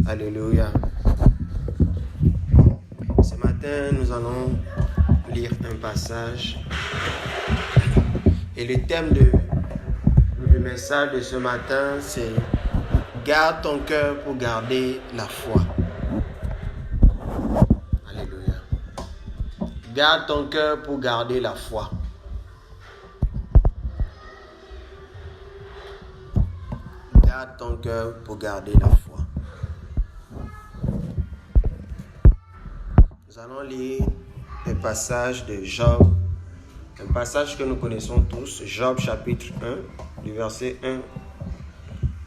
Alléluia. Ce matin, nous allons lire un passage. Et le thème du message de ce matin, c'est « Garde ton cœur pour garder la foi ». Alléluia. Garde ton cœur pour garder la foi. Garde ton cœur pour garder la foi. Nous allons lire le passage de Job, un passage que nous connaissons tous, Job chapitre 1, du verset 1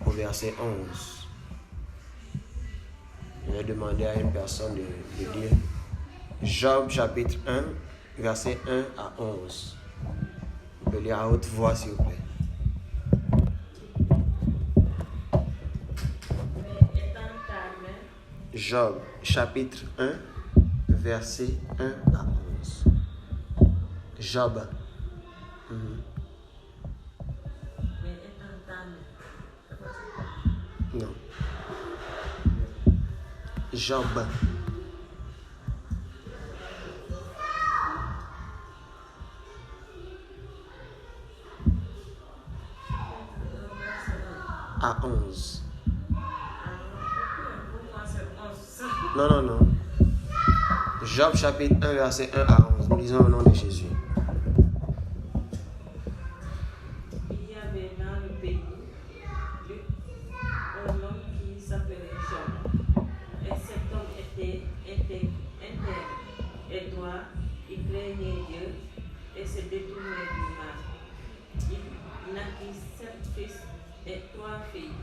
au verset 11. Je vais demander à une personne de lire Job chapitre 1, verset 1 à 11. Vous pouvez lire à haute voix s'il vous plaît. Job chapitre 1, verset 1 à 11. Job. Non. Job. À 11. Non. Job chapitre 1, verset 1 à 11. Nous lisons au nom de Jésus. Il y avait dans le pays un homme qui s'appelait Job. Et cet homme était intègre et droit. Il craignait Dieu et se détournait du mal. Il naquit 7 fils et 3 filles.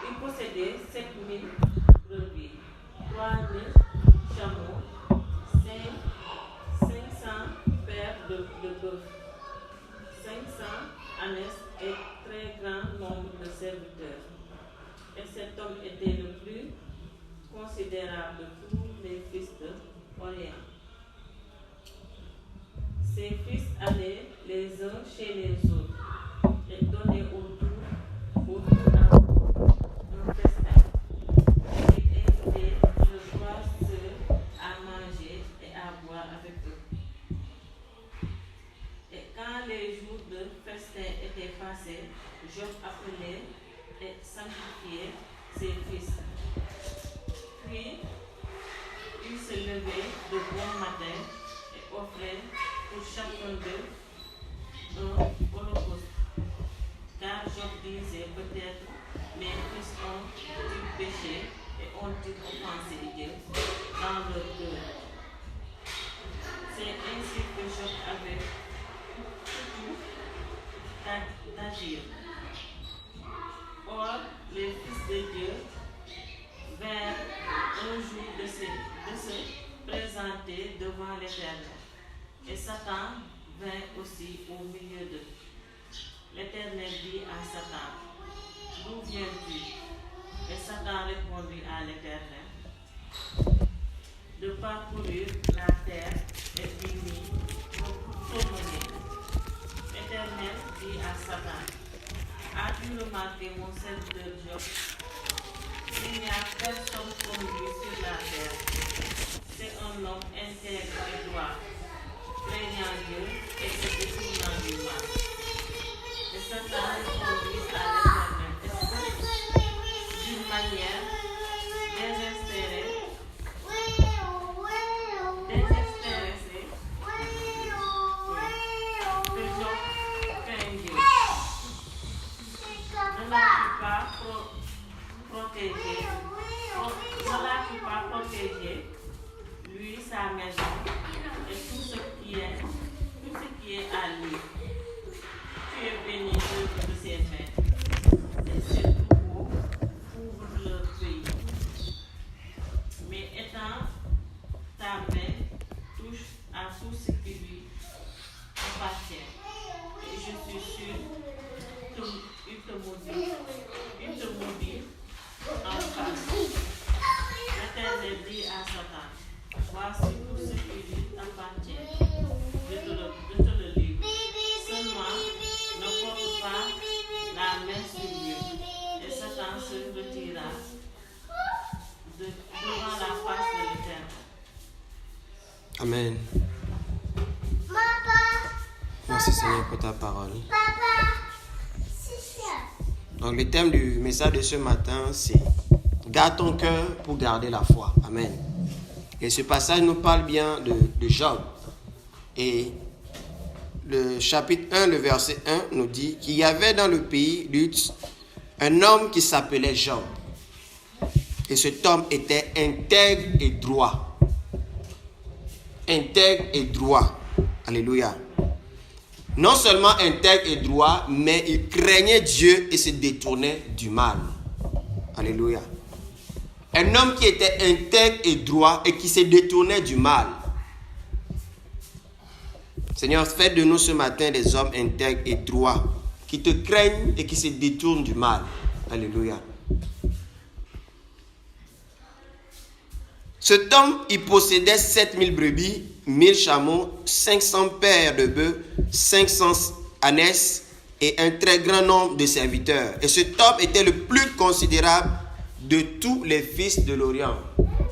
Il possédait 7000 brebis, 3000 chameaux, 500 paires de bœufs, 500 ânesses et très grand nombre de serviteurs. Et cet homme était le plus considérable de tous les fils de Orient. Ses fils allaient les uns chez les autres et donnaient autour à un festin. Il invitait le roi seul à manger et à boire avec eux. Et quand les jours de festin étaient passés, Job appelait et sanctifiait ses fils. Puis il se levait de bon matin et offrait pour chacun d'eux un holocauste. Car Job disait peut-être, mes fils ont-ils péché et ont-ils offensé Dieu dans leur cœur. C'est ainsi que Job avait tout d'agir. Or, les fils de Dieu vinrent un jour de se présenter devant l'Éternel. Et Satan vint aussi au milieu d'eux. L'Éternel dit à Satan, d'où viens-tu? Et Satan répondit à l'Éternel, de parcourir la terre et d'y promener. L'Éternel dit à Satan, as-tu remarqué mon serviteur Job? Il n'y a personne comme lui sur la terre. C'est un homme intègre et droit, craignant Dieu et se détournant du mal. Et Satan répondit à l'Éternel, d'une manière désespérée, que Job craint Dieu. Ne l'as-tu pas protégé, lui, sa maison et tout ce qui est à lui. Tu es béni de ses mains, et ses troupeaux couvrent leur pays. Mais étant ta main touche à tout ce qui lui appartient, et je suis sûr qu'il te maudit en face. L'Éternel dit à Satan, voici tout ce qui lui appartient. Je te le livre. Seulement Amen. Merci Seigneur pour ta parole. Donc le thème du message de ce matin, c'est garde ton cœur pour garder la foi. Amen. Et ce passage nous parle bien de Job. Et le chapitre 1, le verset 1 nous dit qu'il y avait dans le pays d'Uz un homme qui s'appelait Job. Et cet homme était intègre et droit. Intègre et droit. Alléluia. Non seulement intègre et droit, mais il craignait Dieu et se détournait du mal. Alléluia. Un homme qui était intègre et droit et qui se détournait du mal. Seigneur, fais de nous ce matin des hommes intègres et droits, qui te craignent et qui se détournent du mal. Alléluia. Cet homme, il possédait 7000 brebis, 1000 chameaux, 500 paires de bœufs, 500 ânesses et un très grand nombre de serviteurs. Et cet homme était le plus considérable de tous les fils de l'Orient.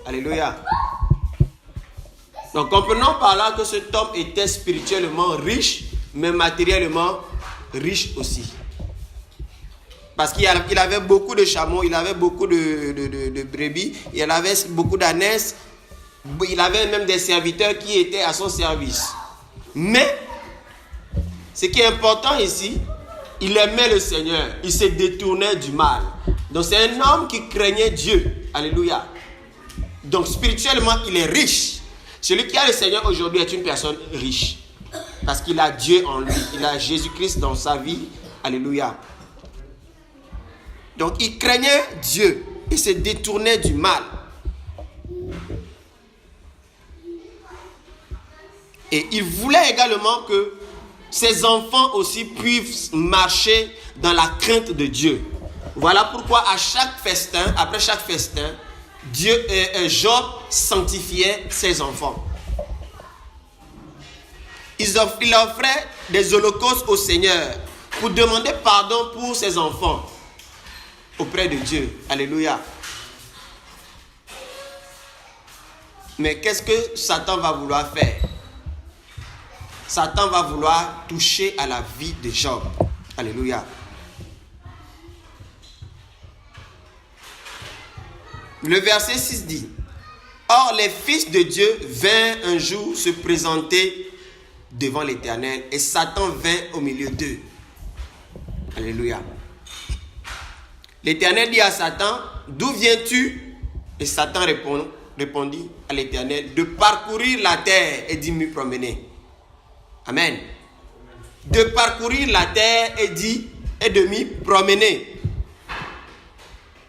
Alléluia. Donc comprenons par là que cet homme était spirituellement riche, mais matériellement riche aussi. Parce qu'il avait beaucoup de chameaux, il avait beaucoup de brebis, il avait beaucoup d'ânesses, il avait même des serviteurs qui étaient à son service. Mais, ce qui est important ici, il aimait le Seigneur, il se détournait du mal. Donc c'est un homme qui craignait Dieu. Alléluia. Donc spirituellement, il est riche. Celui qui a le Seigneur aujourd'hui est une personne riche. Parce qu'il a Dieu en lui, il a Jésus-Christ dans sa vie. Alléluia. Donc il craignait Dieu, il se détournait du mal. Et il voulait également que ses enfants aussi puissent marcher dans la crainte de Dieu. Voilà pourquoi à chaque festin, après chaque festin, Job sanctifiait ses enfants. Il offrait des holocaustes au Seigneur pour demander pardon pour ses enfants auprès de Dieu. Alléluia. Mais qu'est-ce que Satan va vouloir faire? Satan va vouloir toucher à la vie de Job. Alléluia. Le verset 6 dit: Or les fils de Dieu vinrent un jour se présenter devant l'Éternel et Satan vint au milieu d'eux. Alléluia. L'Éternel dit à Satan: D'où viens-tu? Et Satan répondit à l'Éternel: De parcourir la terre et d'y me promener. Amen. De parcourir la terre et de m'y promener.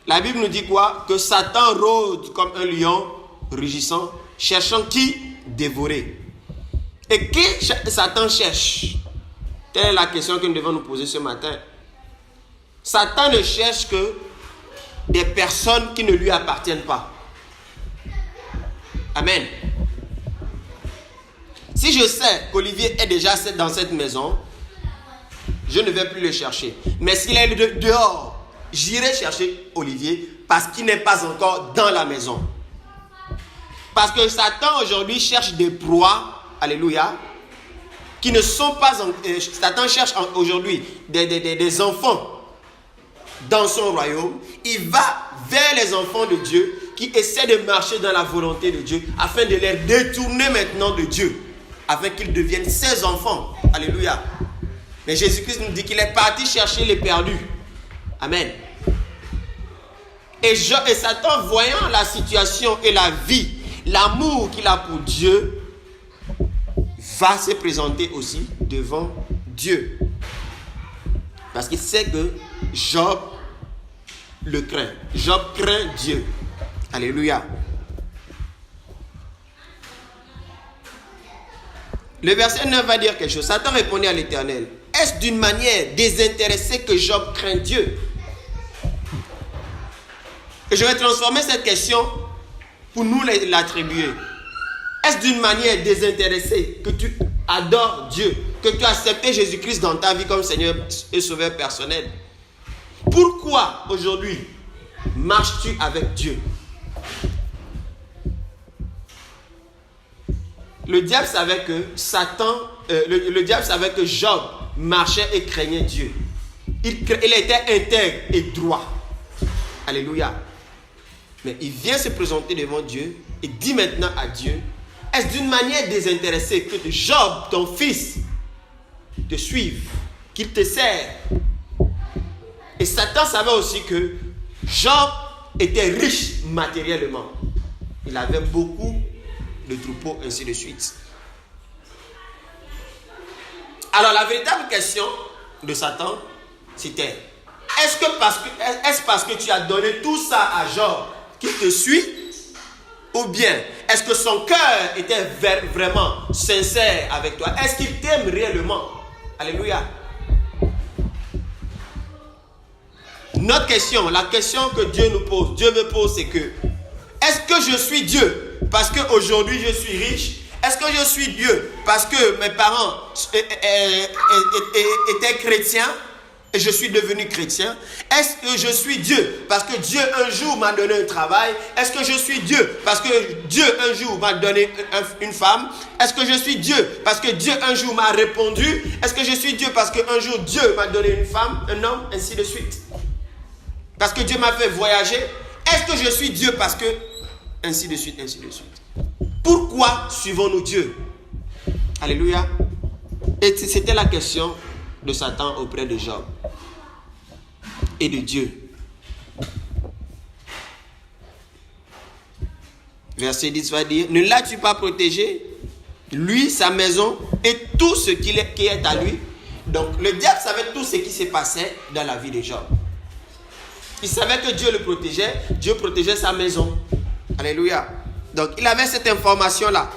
La Bible nous dit quoi? Que Satan rôde comme un lion rugissant, cherchant qui dévorer. Et qui Satan cherche? Telle est la question que nous devons nous poser ce matin. Satan ne cherche que des personnes qui ne lui appartiennent pas. Amen. Si je sais qu'Olivier est déjà dans cette maison, je ne vais plus le chercher. Mais s'il est dehors, j'irai chercher Olivier parce qu'il n'est pas encore dans la maison. Parce que Satan aujourd'hui cherche des proies, alléluia, qui ne sont pas... Satan cherche aujourd'hui des enfants dans son royaume. Il va vers les enfants de Dieu qui essaient de marcher dans la volonté de Dieu afin de les détourner maintenant de Dieu, afin qu'ils deviennent ses enfants. Alléluia. Mais Jésus-Christ nous dit qu'il est parti chercher les perdus. Amen. Et Satan, voyant la situation et la vie, l'amour qu'il a pour Dieu, va se présenter aussi devant Dieu. Parce qu'il sait que Job le craint. Job craint Dieu. Alléluia. Le verset 9 va dire quelque chose. Satan répondit à l'Éternel: Est-ce d'une manière désintéressée que Job craint Dieu? Et je vais transformer cette question pour nous l'attribuer. Est-ce d'une manière désintéressée que tu adores Dieu, que tu as accepté Jésus-Christ dans ta vie comme Seigneur et Sauveur personnel? Pourquoi aujourd'hui marches-tu avec Dieu? le diable savait que le diable savait que Job marchait et craignait Dieu. Il était intègre et droit. Alléluia. Mais il vient se présenter devant Dieu et dit maintenant à Dieu, est-ce d'une manière désintéressée que Job, ton fils, te suive, qu'il te sert? Et Satan savait aussi que Job était riche matériellement. Il avait beaucoup de troupeaux, ainsi de suite. Alors la véritable question de Satan, c'était, est-ce parce que tu as donné tout ça à Job qu'il te suit? Ou bien, est-ce que son cœur était vraiment sincère avec toi? Est-ce qu'il t'aime réellement? Alléluia. Notre question, la question que Dieu me pose, c'est que, est-ce que je suis Dieu parce qu'aujourd'hui je suis riche? Est-ce que je suis Dieu parce que mes parents étaient chrétiens et je suis devenu chrétien? Est-ce que je suis Dieu parce que Dieu un jour m'a donné un travail? Est-ce que je suis Dieu parce que Dieu un jour m'a donné une femme? Est-ce que je suis Dieu parce que Dieu un jour m'a répondu? Est-ce que je suis Dieu parce qu'un jour Dieu m'a donné une femme, un homme, ainsi de suite? Parce que Dieu m'a fait voyager? Est-ce que je suis Dieu parce que... ainsi de suite, ainsi de suite. Pourquoi suivons-nous Dieu? Alléluia. Et c'était la question de Satan auprès de Job et de Dieu. Verset 10 va dire, ne l'as-tu pas protégé, lui, sa maison et tout ce qui est à lui? Donc le diable savait tout ce qui s'est passé dans la vie de Job. Il savait que Dieu le protégeait, Dieu protégeait sa maison. Alléluia. Donc il avait cette information-là.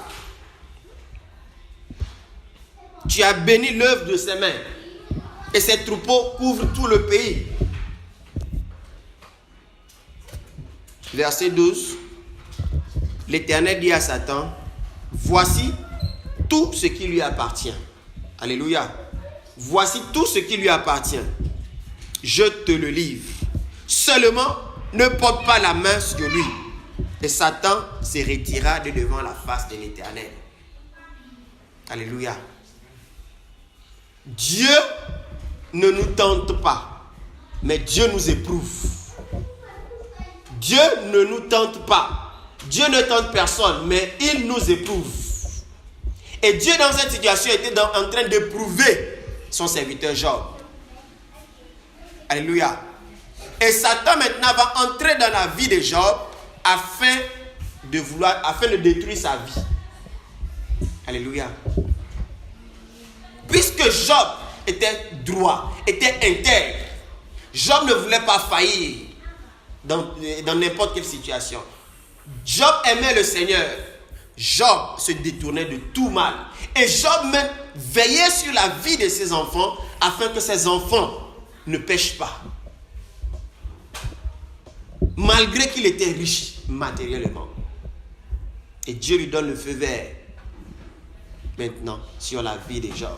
Tu as béni l'œuvre de ses mains et ses troupeaux couvrent tout le pays. Verset 12. L'Éternel dit à Satan, voici tout ce qui lui appartient. Alléluia. Voici tout ce qui lui appartient. Je te le livre. Seulement, ne porte pas la main sur lui. Et Satan se retira de devant la face de l'Éternel. Alléluia. Dieu ne nous tente pas, mais Dieu nous éprouve. Dieu ne nous tente pas. Dieu ne tente personne, mais il nous éprouve. Et Dieu dans cette situation était en train d'éprouver son serviteur Job. Alléluia. Et Satan maintenant va entrer dans la vie de Job afin de détruire sa vie. Alléluia. Puisque Job était droit, était intègre, Job ne voulait pas faillir dans n'importe quelle situation. Job aimait le Seigneur. Job se détournait de tout mal. Et Job même veillait sur la vie de ses enfants afin que ses enfants ne pêchent pas. Malgré qu'il était riche matériellement. Et Dieu lui donne le feu vert maintenant sur la vie de Job.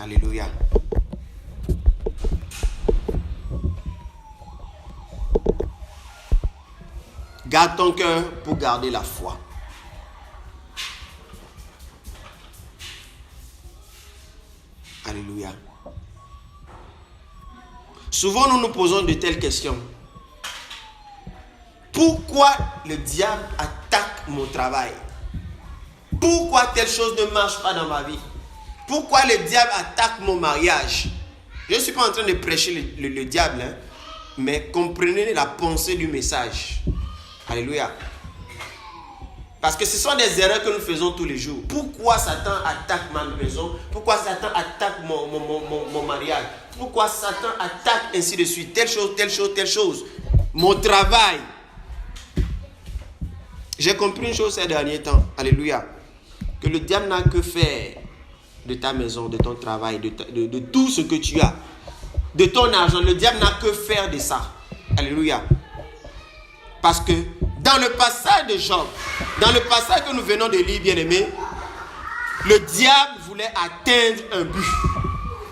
Alléluia. Garde ton cœur pour garder la foi. Alléluia. Souvent, nous nous posons de telles questions. Pourquoi le diable attaque mon travail? Pourquoi telle chose ne marche pas dans ma vie? Pourquoi le diable attaque mon mariage? Je ne suis pas en train de prêcher le diable, hein, mais comprenez la pensée du message. Alléluia. Parce que ce sont des erreurs que nous faisons tous les jours. Pourquoi Satan attaque ma maison? Pourquoi Satan attaque mon mariage? Pourquoi Satan attaque ainsi de suite? Telle chose, telle chose, telle chose. Mon travail. J'ai compris une chose ces derniers temps. Alléluia. Que le diable n'a que faire de ta maison, de ton travail, de tout ce que tu as. De ton argent. Le diable n'a que faire de ça. Alléluia. Parce que dans le passage de Job, dans le passage que nous venons de lire, bien-aimés, le diable voulait atteindre un but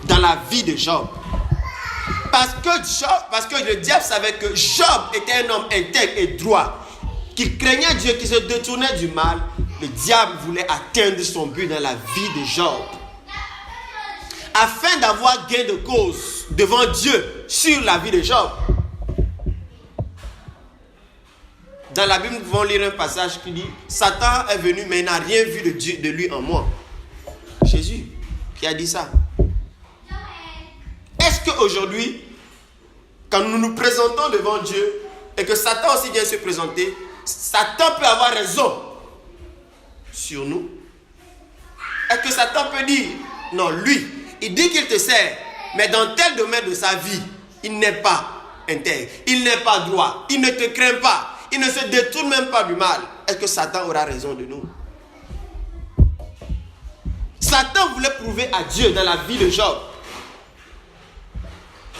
dans la vie de Job. Parce que le diable savait que Job était un homme intègre et droit, qui craignait Dieu, qui se détournait du mal, le diable voulait atteindre son but dans la vie de Job. Afin d'avoir gain de cause devant Dieu sur la vie de Job. Dans la Bible, nous pouvons lire un passage qui dit « Satan est venu, mais il n'a rien vu de Dieu, de lui en moi. » Jésus qui a dit ça. Est-ce qu'aujourd'hui, quand nous nous présentons devant Dieu et que Satan aussi vient se présenter, Satan peut avoir raison sur nous? Est-ce que Satan peut dire « Non, lui, il dit qu'il te sert, mais dans tel domaine de sa vie, il n'est pas intègre, il n'est pas droit, il ne te craint pas. Il ne se détourne même pas du mal. » Est-ce que Satan aura raison de nous? Satan voulait prouver à Dieu dans la vie de Job.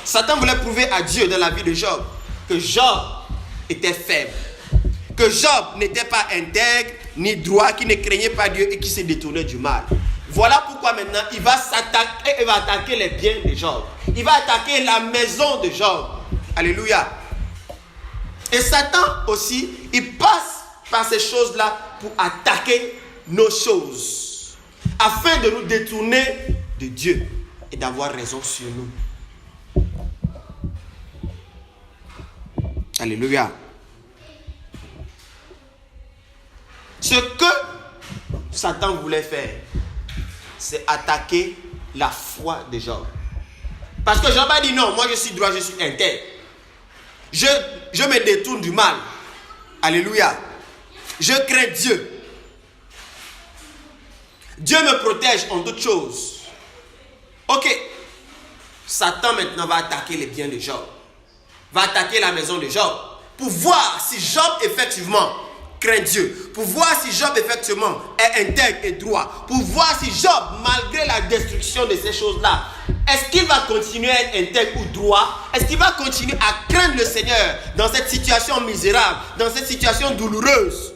Satan voulait prouver à Dieu dans la vie de Job que Job était faible. Que Job n'était pas intègre ni droit, qui ne craignait pas Dieu et qui se détournait du mal. Voilà pourquoi maintenant il va s'attaquer, il va attaquer les biens de Job. Il va attaquer la maison de Job. Alléluia. Et Satan aussi, il passe par ces choses-là pour attaquer nos choses, afin de nous détourner de Dieu et d'avoir raison sur nous. Alléluia. Ce que Satan voulait faire, c'est attaquer la foi de Job. Parce que Job a dit non, moi je suis droit, je suis intègre. Je me détourne du mal. Alléluia. Je crains Dieu. Dieu me protège en toutes choses. Ok. Satan maintenant va attaquer les biens de Job. Va attaquer la maison de Job. Pour voir si Job effectivement craint Dieu. Pour voir si Job effectivement est intègre et droit. Pour voir si Job, malgré la destruction de ces choses-là, est-ce qu'il va continuer à être intègre ou droit? Est-ce qu'il va continuer à craindre le Seigneur dans cette situation misérable, dans cette situation douloureuse?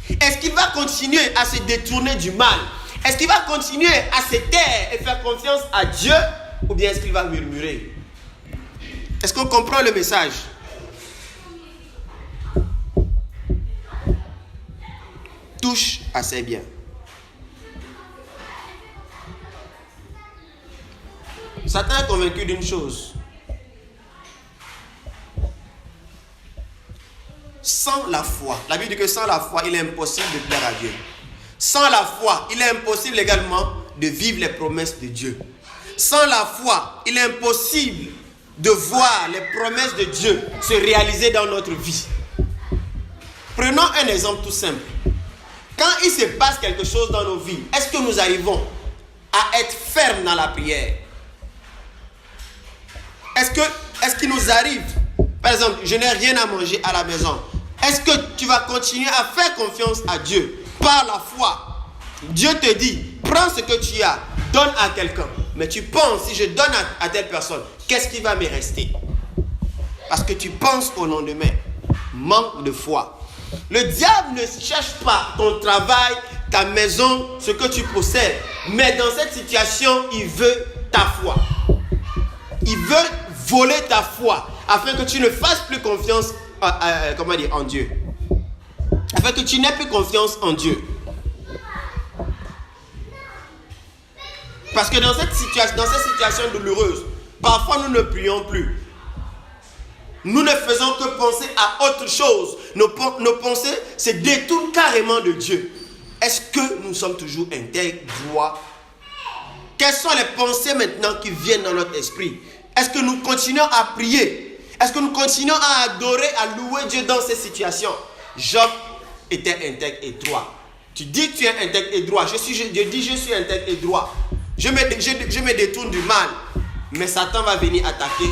Est-ce qu'il va continuer à se détourner du mal? Est-ce qu'il va continuer à se taire et faire confiance à Dieu? Ou bien est-ce qu'il va murmurer? Est-ce qu'on comprend le message? Touche à ses biens. Satan est convaincu d'une chose. Sans la foi, la Bible dit que sans la foi, il est impossible de plaire à Dieu. Sans la foi, il est impossible également de vivre les promesses de Dieu. Sans la foi, il est impossible de voir les promesses de Dieu se réaliser dans notre vie. Prenons un exemple tout simple. Quand il se passe quelque chose dans nos vies, est-ce que nous arrivons à être fermes dans la prière? Est-ce qu'il nous arrive, par exemple, je n'ai rien à manger à la maison. Est-ce que tu vas continuer à faire confiance à Dieu par la foi? Dieu te dit, prends ce que tu as, donne à quelqu'un. Mais tu penses, si je donne à telle personne, qu'est-ce qui va me rester? Parce que tu penses au lendemain. Manque de foi. Le diable ne cherche pas ton travail, ta maison, ce que tu possèdes. Mais dans cette situation, il veut ta foi. Il veut voler ta foi afin que tu ne fasses plus confiance en Dieu. Afin que tu n'aies plus confiance en Dieu. Parce que dans cette situation douloureuse, parfois nous ne prions plus. Nous ne faisons que penser à autre chose. Nos pensées se détournent carrément de Dieu. Est-ce que nous sommes toujours intègres, droits? Quelles sont les pensées maintenant qui viennent dans notre esprit? Est-ce que nous continuons à prier? Est-ce que nous continuons à adorer, à louer Dieu dans ces situations? Job était intègre et droit. Tu dis que tu es intègre et droit. Je dis je suis intègre et droit. Je me détourne du mal. Mais Satan va venir attaquer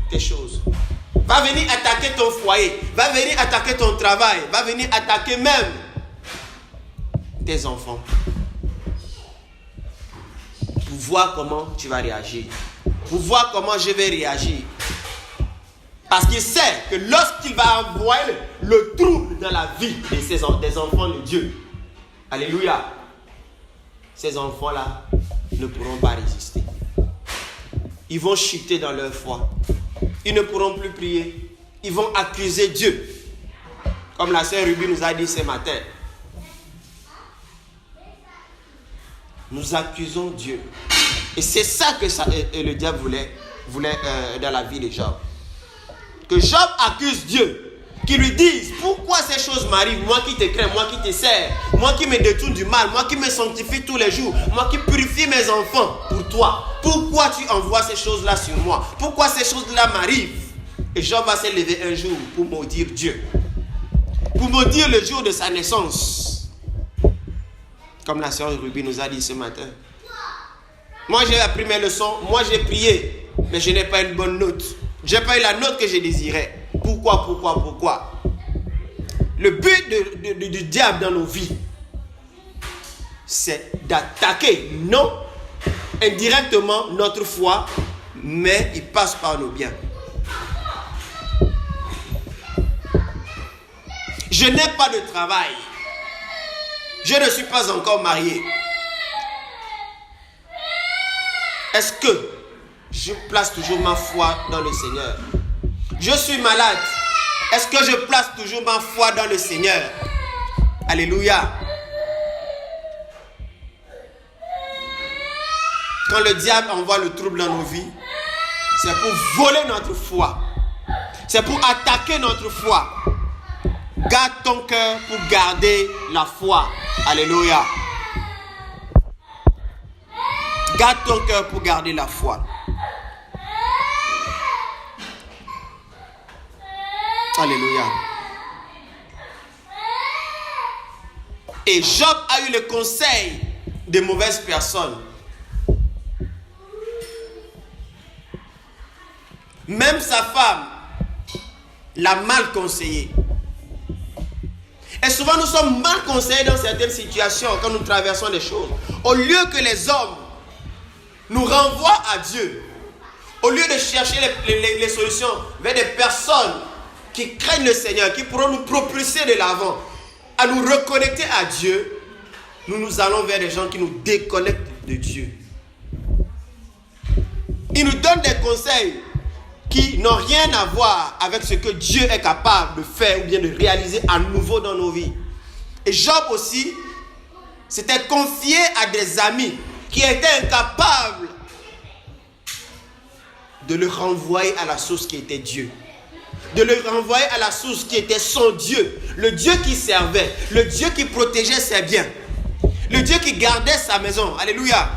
tes choses. Va venir attaquer ton foyer. Va venir attaquer ton travail. Va venir attaquer même tes enfants. Pour voir comment tu vas réagir. Pour voir comment je vais réagir. Parce qu'il sait que lorsqu'il va envoyer le trouble dans la vie des enfants de Dieu, alléluia, ces enfants-là ne pourront pas résister. Ils vont chuter dans leur foi. Ils ne pourront plus prier. Ils vont accuser Dieu. comme la sœur Ruby nous a dit ce matin, nous accusons Dieu. Et c'est ça que le diable voulait dans la vie de Job. Que Job accuse Dieu. Qui lui dise, pourquoi ces choses m'arrivent, moi qui te crains, moi qui te sers, moi qui me détourne du mal, moi qui me sanctifie tous les jours, moi qui purifie mes enfants pour toi. Pourquoi tu envoies ces choses-là sur moi? Pourquoi ces choses-là m'arrivent? Et Job va se lever un jour pour maudire Dieu. Pour maudire le jour de sa naissance. Comme la sœur Ruby nous a dit ce matin. Moi j'ai appris mes leçons, moi j'ai prié, mais je n'ai pas une bonne note. Je n'ai pas eu la note que je désirais. Pourquoi? Le but du diable dans nos vies, c'est d'attaquer, non indirectement, notre foi, mais il passe par nos biens. Je n'ai pas de travail. Je ne suis pas encore marié. Est-ce que je place toujours ma foi dans le Seigneur? Je suis malade. Est-ce que je place toujours ma foi dans le Seigneur? Alléluia. Quand le diable envoie le trouble dans nos vies, c'est pour voler notre foi. C'est pour attaquer notre foi. Garde ton cœur pour garder la foi. Alléluia. Garde ton cœur pour garder la foi. Alléluia. Et Job a eu le conseil de mauvaises personnes. Même sa femme l'a mal conseillé. Et souvent nous sommes mal conseillés dans certaines situations quand nous traversons des choses. Au lieu que les hommes nous renvoient à Dieu, au lieu de chercher les solutions vers des personnes qui craignent le Seigneur, qui pourront nous propulser de l'avant, à nous reconnecter à Dieu, nous allons vers des gens qui nous déconnectent de Dieu. Ils nous donnent des conseils qui n'ont rien à voir avec ce que Dieu est capable de faire ou bien de réaliser à nouveau dans nos vies. Et Job aussi s'était confié à des amis qui étaient incapables de le renvoyer à la source qui était Dieu. De le renvoyer à la source qui était son Dieu. Le Dieu qui servait. Le Dieu qui protégeait ses biens. Le Dieu qui gardait sa maison. Alléluia.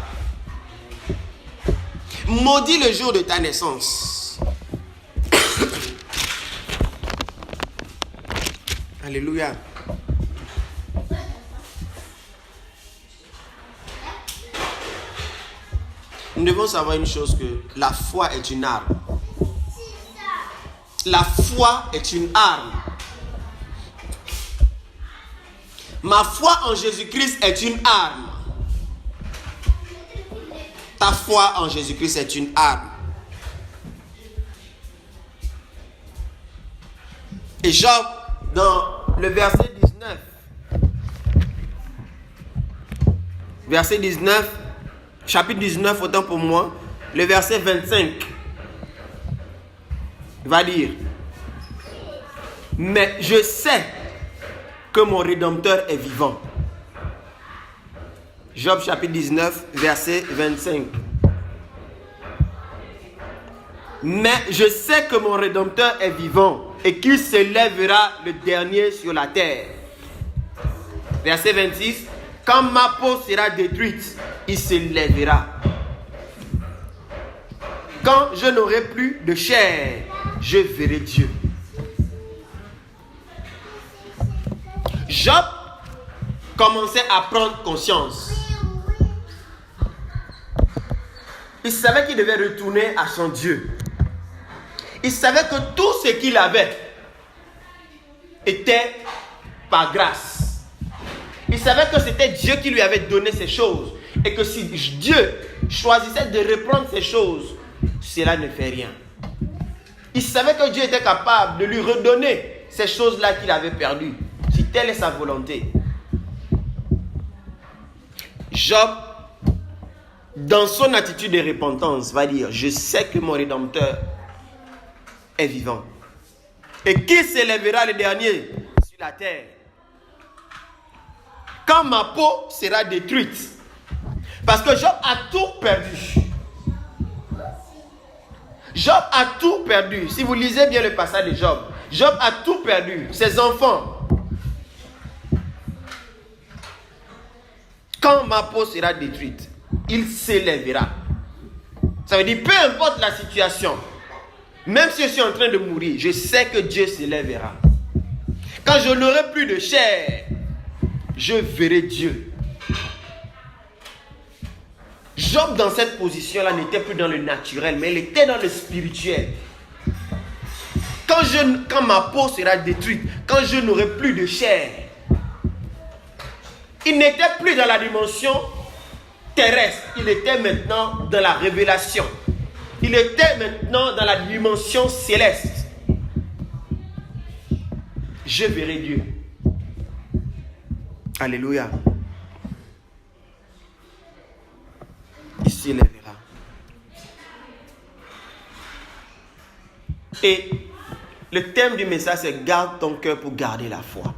Maudit le jour de ta naissance. Alléluia. Nous devons savoir une chose, que la foi est une arme. La foi est une arme. Ma foi en Jésus-Christ est une arme. Ta foi en Jésus-Christ est une arme. Et Job, dans le verset 19, chapitre 19, autant pour moi, le verset 25, va dire: mais je sais que mon Rédempteur est vivant. Job chapitre 19, verset 25. Mais je sais que mon Rédempteur est vivant et qu'il se lèvera le dernier sur la terre. Verset 26. Quand ma peau sera détruite, il se lèvera. Quand je n'aurai plus de chair, je verrai Dieu. Job commençait à prendre conscience. Il savait qu'il devait retourner à son Dieu. Il savait que tout ce qu'il avait était par grâce. Il savait que c'était Dieu qui lui avait donné ces choses. Et que si Dieu choisissait de reprendre ces choses, cela ne fait rien. Il savait que Dieu était capable de lui redonner ces choses-là qu'il avait perdues, si telle est sa volonté. Job, dans son attitude de repentance, va dire: je sais que mon Rédempteur est vivant et qu'il s'élèvera le dernier sur la terre. Quand ma peau sera détruite. Parce que Job a tout perdu. Job a tout perdu. Si vous lisez bien le passage de Job, Job a tout perdu. Ses enfants. Quand ma peau sera détruite, il s'élèvera. Ça veut dire, peu importe la situation, même si je suis en train de mourir, je sais que Dieu s'élèvera. Quand je n'aurai plus de chair, je verrai Dieu. Job, dans cette position-là, n'était plus dans le naturel, mais il était dans le spirituel. Quand ma peau sera détruite, quand je n'aurai plus de chair, il n'était plus dans la dimension terrestre, il était maintenant dans la révélation. Il était maintenant dans la dimension céleste. Je verrai Dieu. Alléluia. Il s'élèvera. Et le thème du message, c'est garde ton cœur pour garder la foi.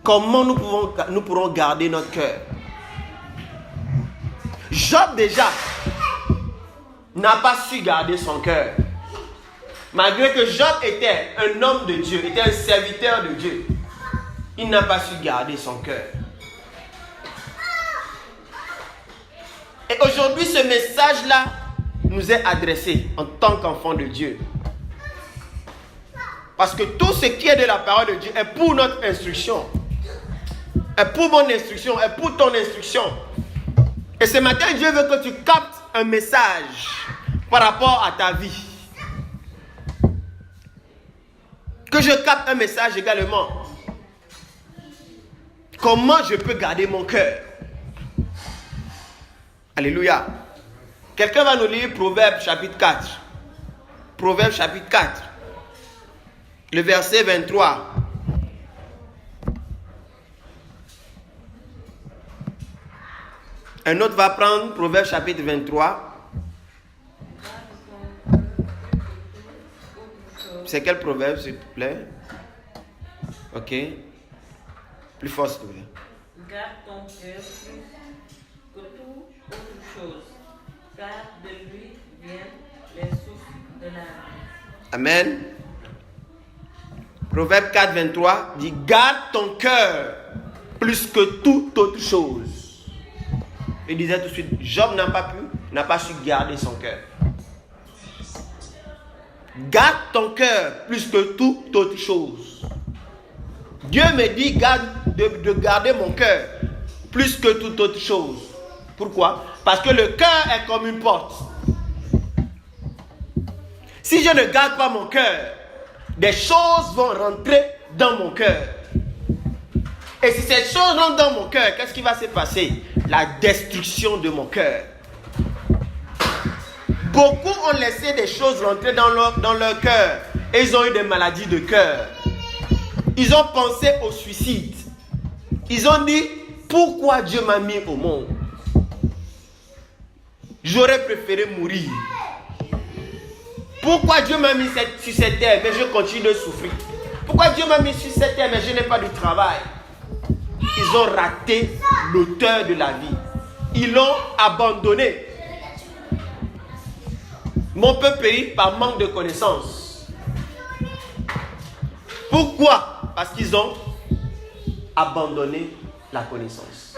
Comment nous pourrons garder notre cœur? Job déjà n'a pas su garder son cœur. Malgré que Job était un homme de Dieu, était un serviteur de Dieu, il n'a pas su garder son cœur. Et aujourd'hui, ce message-là nous est adressé en tant qu'enfants de Dieu. Parce que tout ce qui est de la parole de Dieu est pour notre instruction. Est pour mon instruction, est pour ton instruction. Et ce matin, Dieu veut que tu captes un message par rapport à ta vie. Que je capte un message également. Comment je peux garder mon cœur? Alléluia. Quelqu'un va nous lire Proverbe chapitre 4. Proverbe chapitre 4. Le verset 23. Un autre va prendre Proverbe chapitre 23. C'est quel proverbe, s'il te plaît? Ok. Plus fort, s'il te plaît. Garde ton cœur plus que toute autre chose, car de lui viennent les souffles de la vie. Amen. Proverbe 4, 23 dit, garde ton cœur plus que toute autre chose. Il disait tout de suite, Job n'a pas su garder son cœur. Garde ton cœur plus que toute autre chose. Dieu me dit de garder mon cœur plus que toute autre chose. Pourquoi? Parce que le cœur est comme une porte. Si je ne garde pas mon cœur, des choses vont rentrer dans mon cœur. Et si ces choses rentrent dans mon cœur, qu'est-ce qui va se passer? La destruction de mon cœur. Beaucoup ont laissé des choses rentrer dans leur cœur. Et ils ont eu des maladies de cœur. Ils ont pensé au suicide. Ils ont dit, pourquoi Dieu m'a mis au monde? J'aurais préféré mourir. Pourquoi Dieu m'a mis sur cette terre, mais je continue de souffrir? Pourquoi Dieu m'a mis sur cette terre, mais je n'ai pas de travail? Ils ont raté l'auteur de la vie. Ils l'ont abandonné. Mon peuple périt par manque de connaissances. Pourquoi? Parce qu'ils ont abandonné la connaissance.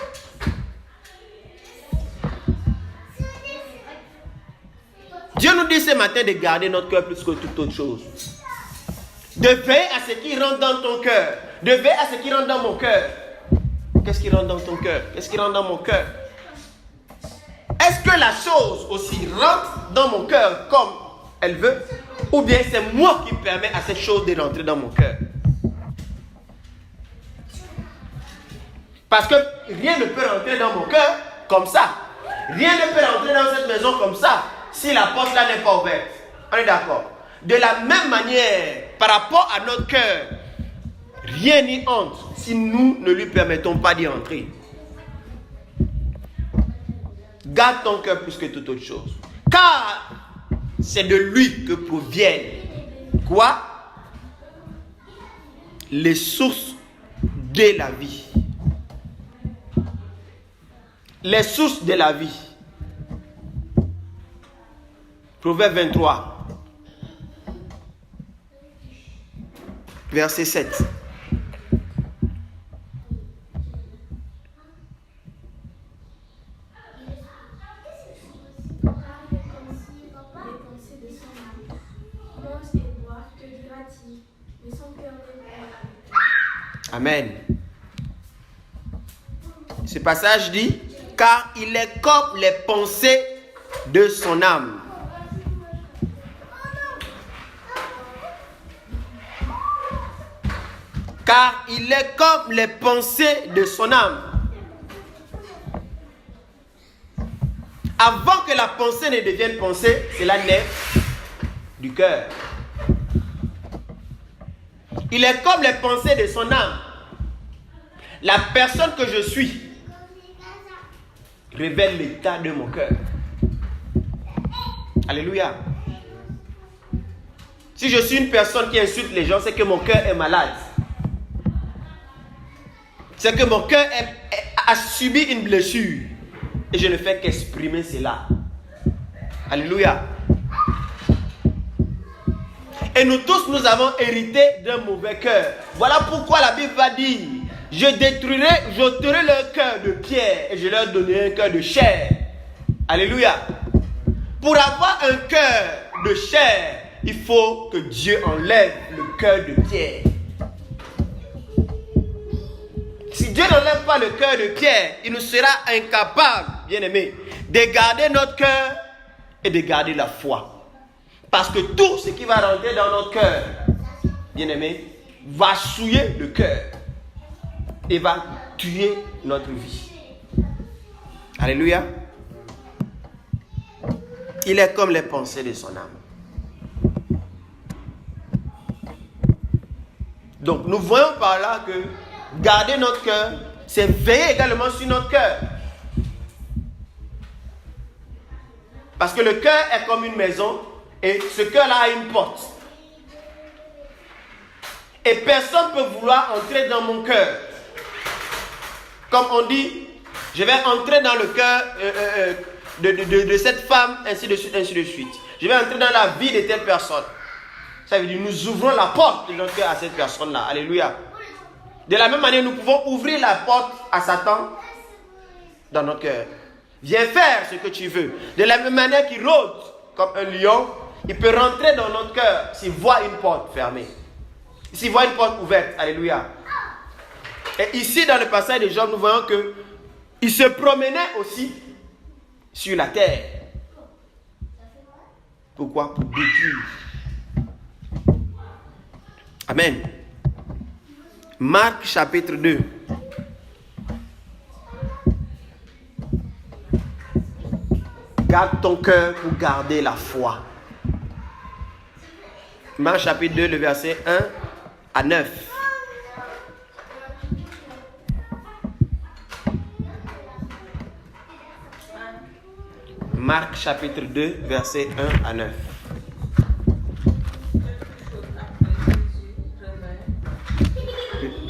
Dieu nous dit ce matin de garder notre cœur plus que toute autre chose. De veiller à ce qui rentre dans ton cœur. De veiller à ce qui rentre dans mon cœur. Qu'est-ce qui rentre dans ton cœur? Qu'est-ce qui rentre dans mon cœur? Est-ce que la chose aussi rentre dans mon cœur comme elle veut? Ou bien c'est moi qui permets à cette chose de rentrer dans mon cœur? Parce que rien ne peut rentrer dans mon cœur comme ça. Rien ne peut rentrer dans cette maison comme ça si la porte là n'est pas ouverte. On est d'accord? De la même manière, par rapport à notre cœur, rien n'y entre si nous ne lui permettons pas d'y entrer. Garde ton cœur plus que toute autre chose. Car c'est de lui que proviennent quoi? les sources de la vie. Les sources de la vie. Proverbe 23, verset 7. Amen. Ce passage dit, car il est comme les pensées de son âme. Car il est comme les pensées de son âme. Avant que la pensée ne devienne pensée, cela naît du cœur. Il est comme les pensées de son âme. La personne que je suis révèle l'état de mon cœur. Alléluia. Si je suis une personne qui insulte les gens, c'est que mon cœur est malade. C'est que mon cœur a subi une blessure. Et je ne fais qu'exprimer cela. Alléluia. Et nous tous, nous avons hérité d'un mauvais cœur. Voilà pourquoi la Bible va dire, j'ôterai leur cœur de pierre et je leur donnerai un cœur de chair. Alléluia. Pour avoir un cœur de chair, il faut que Dieu enlève le cœur de pierre. Si Dieu n'enlève pas le cœur de pierre, il nous sera incapable, bien-aimés, de garder notre cœur et de garder la foi. Parce que tout ce qui va rentrer dans notre cœur, bien-aimés, va souiller le cœur et va tuer notre vie. Alléluia. Il est comme les pensées de son âme. Donc nous voyons par là que garder notre cœur, c'est veiller également sur notre cœur. Parce que le cœur est comme une maison et ce cœur-là a une porte. Et personne ne peut vouloir entrer dans mon cœur. Comme on dit, je vais entrer dans le cœur de cette femme, ainsi de suite, ainsi de suite. Je vais entrer dans la vie de telle personne. Ça veut dire nous ouvrons la porte de notre cœur à cette personne-là. Alléluia. De la même manière, nous pouvons ouvrir la porte à Satan dans notre cœur. Viens faire ce que tu veux. De la même manière qu'il rôde comme un lion, il peut rentrer dans notre cœur s'il voit une porte fermée. S'il voit une porte ouverte. Alléluia. Et ici, dans le passage de Job, nous voyons qu'il se promenait aussi sur la terre. Pourquoi? Pour détruire. Amen. Marc chapitre 2. Garde ton cœur pour garder la foi. Marc chapitre 2, le verset 1 à 9. Marc chapitre 2, verset 1 à 9.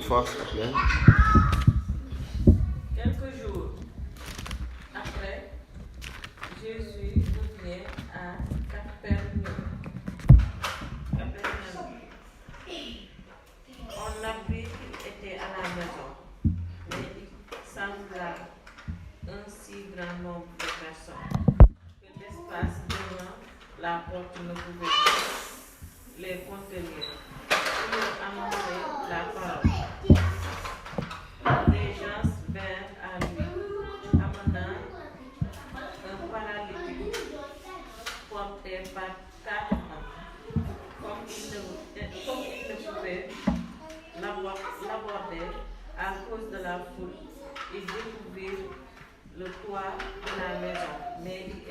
Force, okay. Quelques jours après, Jésus revient à Capernaum. On apprit qu'il était à la maison, mais il sembla un si grand nombre de personnes que l'espace devant la porte ne pouvait pas les contenir. Pour annoncer la parole. Les gens vinrent à lui, amenant un paralytique porté par 4 hommes. Comme il ne pouvait l'aborder à cause de la foule, ils découvrirent le toit de la maison, mais ils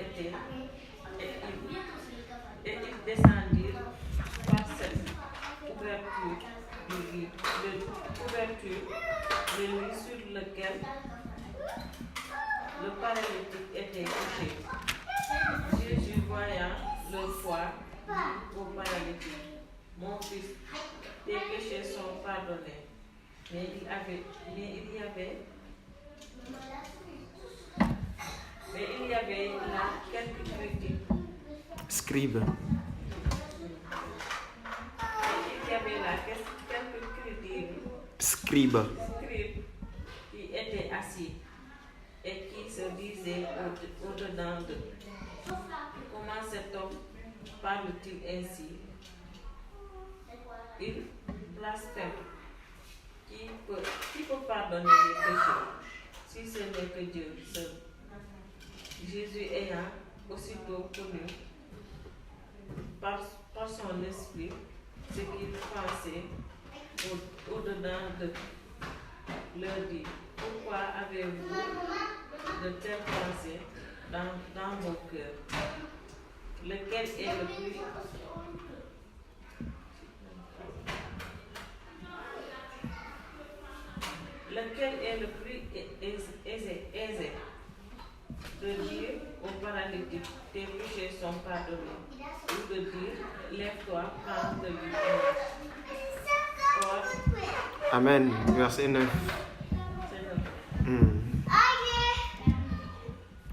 descendirent par cette ouverture de lui sur lequel le paralytique était couché. Jésus, voyant leur foi, dit au paralytique, mon fils, tes péchés sont pardonnés. Mais il y avait là quelques critiques. Scribe. Il y avait là quelques critiques. Scribe. Qui étaient assis et qui se disaient au-dedans d'eux. Comment cet homme parle-t-il ainsi? Il blasphème. Qui peut pardonner les péchés si ce n'est que Dieu seul? Jésus ayant aussitôt connu par son esprit ce qu'il pensait au-dedans d'eux, leur dit: pourquoi avez-vous de telles pensées dans vos cœurs? Lequel est le plus aisé de dire au paralytique: tes péchés sont pardonnés, ou de dire: lève-toi, prends de lui. Amen. Verset 9.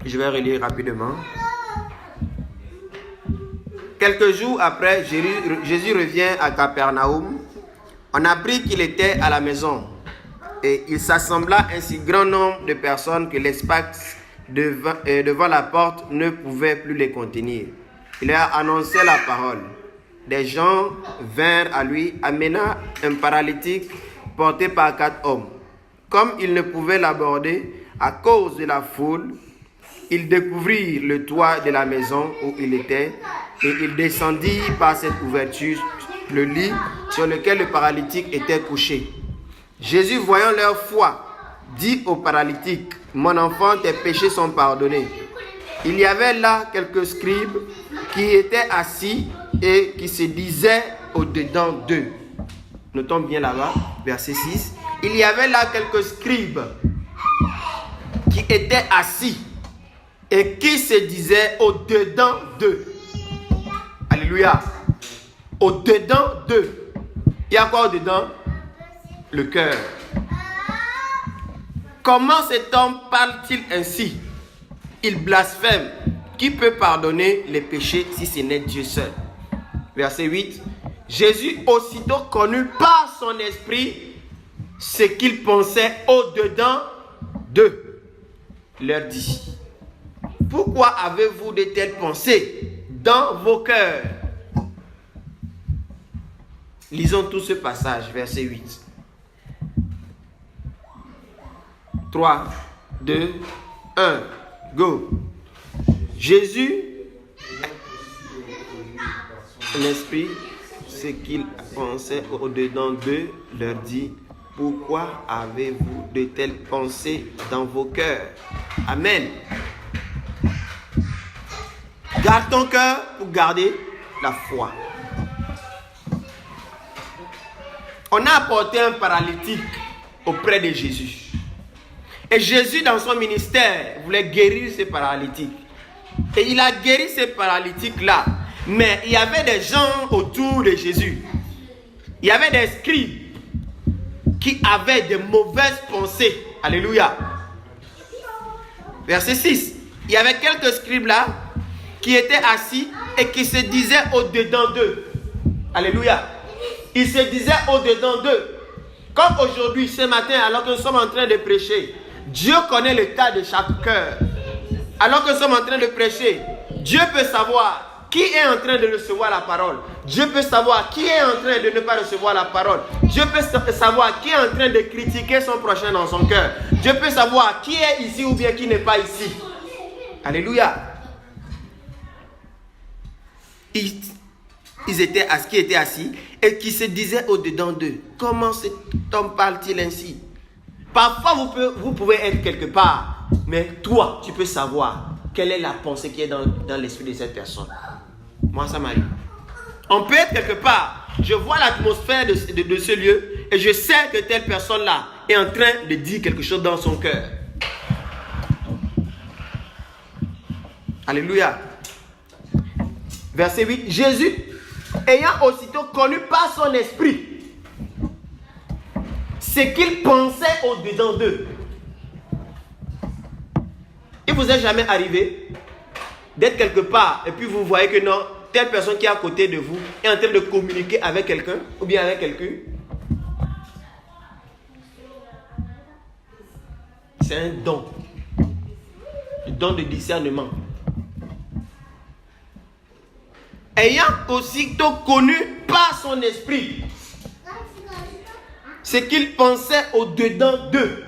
Je vais relire rapidement. Quelques jours après, Jésus revient à Capernaum. On apprit qu'il était à la maison. Et il s'assembla un si grand nombre de personnes que l'espace devant la porte ne pouvait plus les contenir. Il leur annonçait la parole. Des gens vinrent à lui, amenant un paralytique porté par 4 hommes. Comme ils ne pouvaient l'aborder à cause de la foule, ils découvrirent le toit de la maison où il était, et ils descendirent par cette ouverture le lit sur lequel le paralytique était couché. Jésus, voyant leur foi, dit au paralytique: mon enfant, tes péchés sont pardonnés. Il y avait là quelques scribes qui étaient assis et qui se disaient au-dedans d'eux. Notons bien là-bas, verset 6. Il y avait là quelques scribes qui étaient assis et qui se disaient au-dedans d'eux. Alléluia. Au-dedans d'eux. Il y a quoi au-dedans? Le cœur. Comment cet homme parle-t-il ainsi? Il blasphème. Qui peut pardonner les péchés si ce n'est Dieu seul? Verset 8. Jésus aussitôt connut par son esprit ce qu'il pensait au-dedans d'eux, leur dit: pourquoi avez-vous de telles pensées dans vos cœurs? Lisons tout ce passage, verset 8. 3, 2, 1, go. Jésus, l'esprit, ce qu'il pensait au-dedans d'eux, leur dit: pourquoi avez-vous de telles pensées dans vos cœurs? Amen. Garde ton cœur pour garder la foi. On a apporté un paralytique auprès de Jésus. Et Jésus, dans son ministère, voulait guérir ce paralytique. Et il a guéri ce paralytique-là. Mais il y avait des gens autour de Jésus. Il y avait des scribes qui avaient de mauvaises pensées. Alléluia. Verset 6. Il y avait quelques scribes là qui étaient assis et qui se disaient au-dedans d'eux. Alléluia. Ils se disaient au-dedans d'eux. Comme aujourd'hui, ce matin, alors que nous sommes en train de prêcher, Dieu connaît l'état de chaque cœur. Alors que nous sommes en train de prêcher, Dieu peut savoir qui est en train de recevoir la parole. Dieu peut savoir qui est en train de ne pas recevoir la parole. Dieu peut savoir qui est en train de critiquer son prochain dans son cœur. Dieu peut savoir qui est ici ou bien qui n'est pas ici. Alléluia. Ils étaient assis, qui étaient assis et qui se disaient au-dedans d'eux: comment cet homme parle-t-il ainsi? Parfois, vous pouvez être quelque part, mais toi, tu peux savoir quelle est la pensée qui est dans l'esprit de cette personne. Moi, ça m'arrive. On peut être quelque part, je vois l'atmosphère de ce lieu et je sais que telle personne-là est en train de dire quelque chose dans son cœur. Alléluia. Verset 8, Jésus, ayant aussitôt connu par son esprit ce qu'il pensait au-dedans d'eux. Il vous est jamais arrivé d'être quelque part et puis vous voyez que non, telle personne qui est à côté de vous est en train de communiquer avec quelqu'un ou bien avec quelqu'un? C'est un don. Le don de discernement. Ayant aussitôt connu par son esprit ce qu'ils pensaient au-dedans d'eux,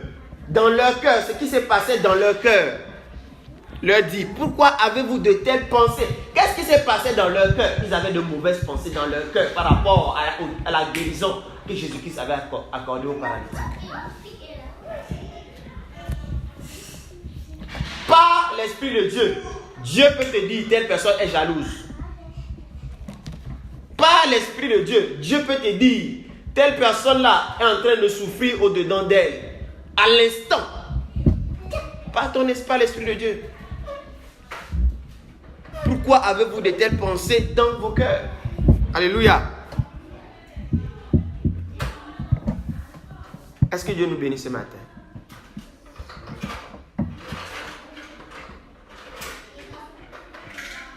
dans leur cœur, ce qui s'est passé dans leur cœur, leur dit, pourquoi avez-vous de telles pensées? Qu'est-ce qui s'est passé dans leur cœur? Ils avaient de mauvaises pensées dans leur cœur par rapport à la guérison que Jésus-Christ avait accordée au paralytique. Par l'Esprit de Dieu, Dieu peut te dire, telle personne est jalouse. Par l'Esprit de Dieu, Dieu peut te dire, telle personne-là est en train de souffrir au-dedans d'elle. À l'instant. Par l'Esprit de Dieu. Pourquoi avez-vous de telles pensées dans vos cœurs? Alléluia. Est-ce que Dieu nous bénit ce matin?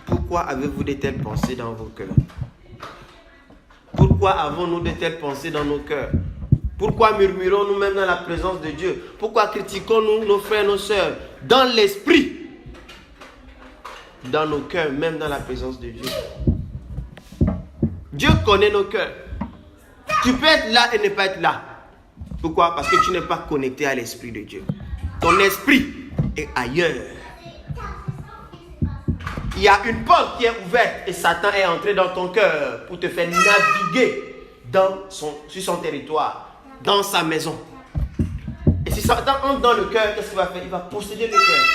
Pourquoi avez-vous de telles pensées dans vos cœurs? Pourquoi avons-nous de telles pensées dans nos cœurs? Pourquoi murmurons-nous même dans la présence de Dieu? Pourquoi critiquons-nous nos frères et nos sœurs dans l'esprit? Dans nos cœurs, même dans la présence de Dieu. Dieu connaît nos cœurs. Tu peux être là et ne pas être là. Pourquoi? Parce que tu n'es pas connecté à l'Esprit de Dieu. Ton esprit est ailleurs. Il y a une porte qui est ouverte et Satan est entré dans ton cœur pour te faire naviguer sur son territoire, dans sa maison. Et si Satan entre dans le cœur, qu'est-ce qu'il va faire? Il va posséder le cœur.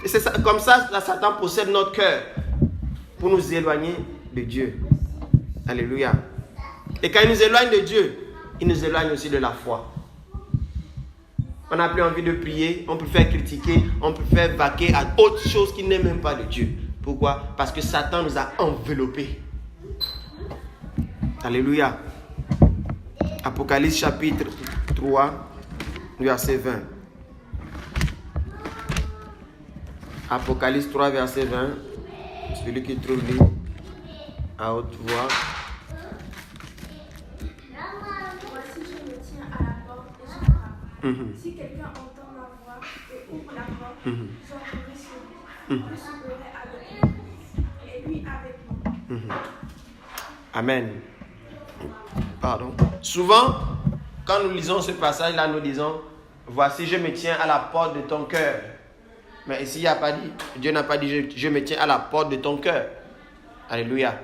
Et c'est ça, comme ça, Satan possède notre cœur pour nous éloigner de Dieu. Alléluia. Et quand il nous éloigne de Dieu, il nous éloigne aussi de la foi. On n'a plus envie de prier, on peut faire critiquer, on peut faire vaquer à autre chose qui n'est même pas de Dieu. Pourquoi? Parce que Satan nous a enveloppés. Alléluia. Apocalypse chapitre 3, verset 20. Apocalypse 3, verset 20. Celui qui trouve lui à haute voix. Voici, je me tiens à la porte et je frappe. Si quelqu'un entend ma voix et ouvre la porte, j'entrerai sur lui. Je serai avec lui et lui avec moi. Amen. Pardon. Souvent, quand nous lisons ce passage-là, nous disons, voici, je me tiens à la porte de ton cœur. Mais ici, il n'y a pas dit, Dieu n'a pas dit, je me tiens à la porte de ton cœur. Alléluia.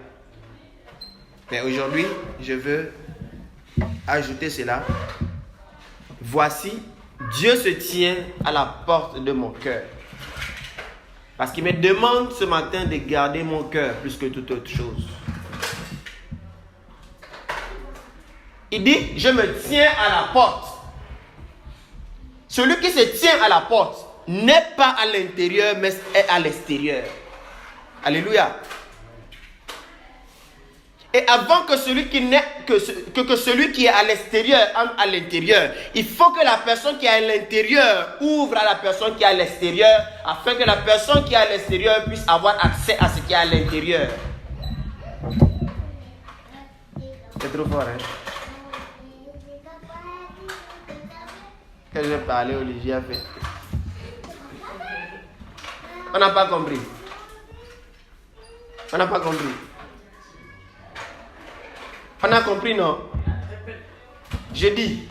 Mais aujourd'hui, je veux ajouter cela. Voici, Dieu se tient à la porte de mon cœur. Parce qu'il me demande ce matin de garder mon cœur plus que toute autre chose. Il dit, je me tiens à la porte. Celui qui se tient à la porte n'est pas à l'intérieur, mais est à l'extérieur. Alléluia. Et avant que celui qui est à l'extérieur entre à l'intérieur, il faut que la personne qui est à l'intérieur ouvre à la personne qui est à l'extérieur, afin que la personne qui est à l'extérieur puisse avoir accès à ce qui est à l'intérieur. C'est trop fort, hein? Que je vais parler, Olivier a fait. On n'a pas compris. On n'a pas compris. On a compris, non? Je dis,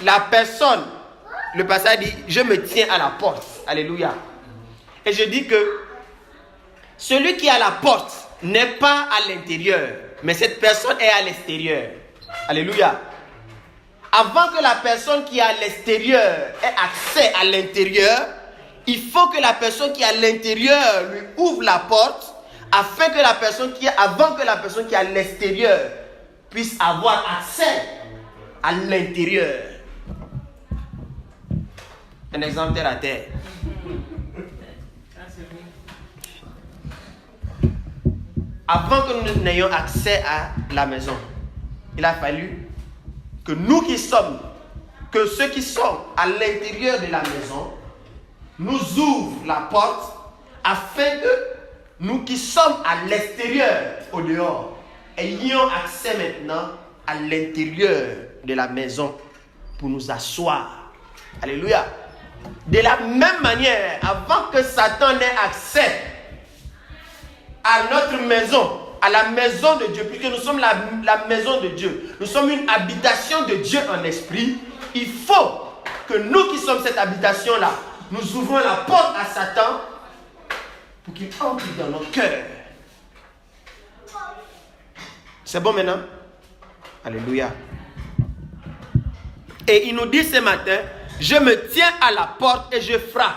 la personne, le passage dit, je me tiens à la porte. Alléluia. Et je dis que celui qui est à la porte n'est pas à l'intérieur, mais cette personne est à l'extérieur. Alléluia. Avant que la personne qui est à l'extérieur ait accès à l'intérieur, il faut que la personne qui est à l'intérieur lui ouvre la porte, afin que la personne avant que la personne qui est à l'extérieur puisse avoir accès à l'intérieur. Un exemple terre à terre. avant que nous n'ayons accès à la maison, il a fallu que que ceux qui sont à l'intérieur de la maison, nous ouvrent la porte afin que nous qui sommes à l'extérieur, au dehors, ayons accès maintenant à l'intérieur de la maison pour nous asseoir. Alléluia. De la même manière, avant que Satan n'ait accès à notre maison, à la maison de Dieu, puisque nous sommes la maison de Dieu, nous sommes une habitation de Dieu en esprit, il faut que nous qui sommes cette habitation-là, nous ouvrons la porte à Satan pour qu'il entre dans nos cœurs. C'est bon maintenant? Alléluia. Et il nous dit ce matin, je me tiens à la porte et je frappe.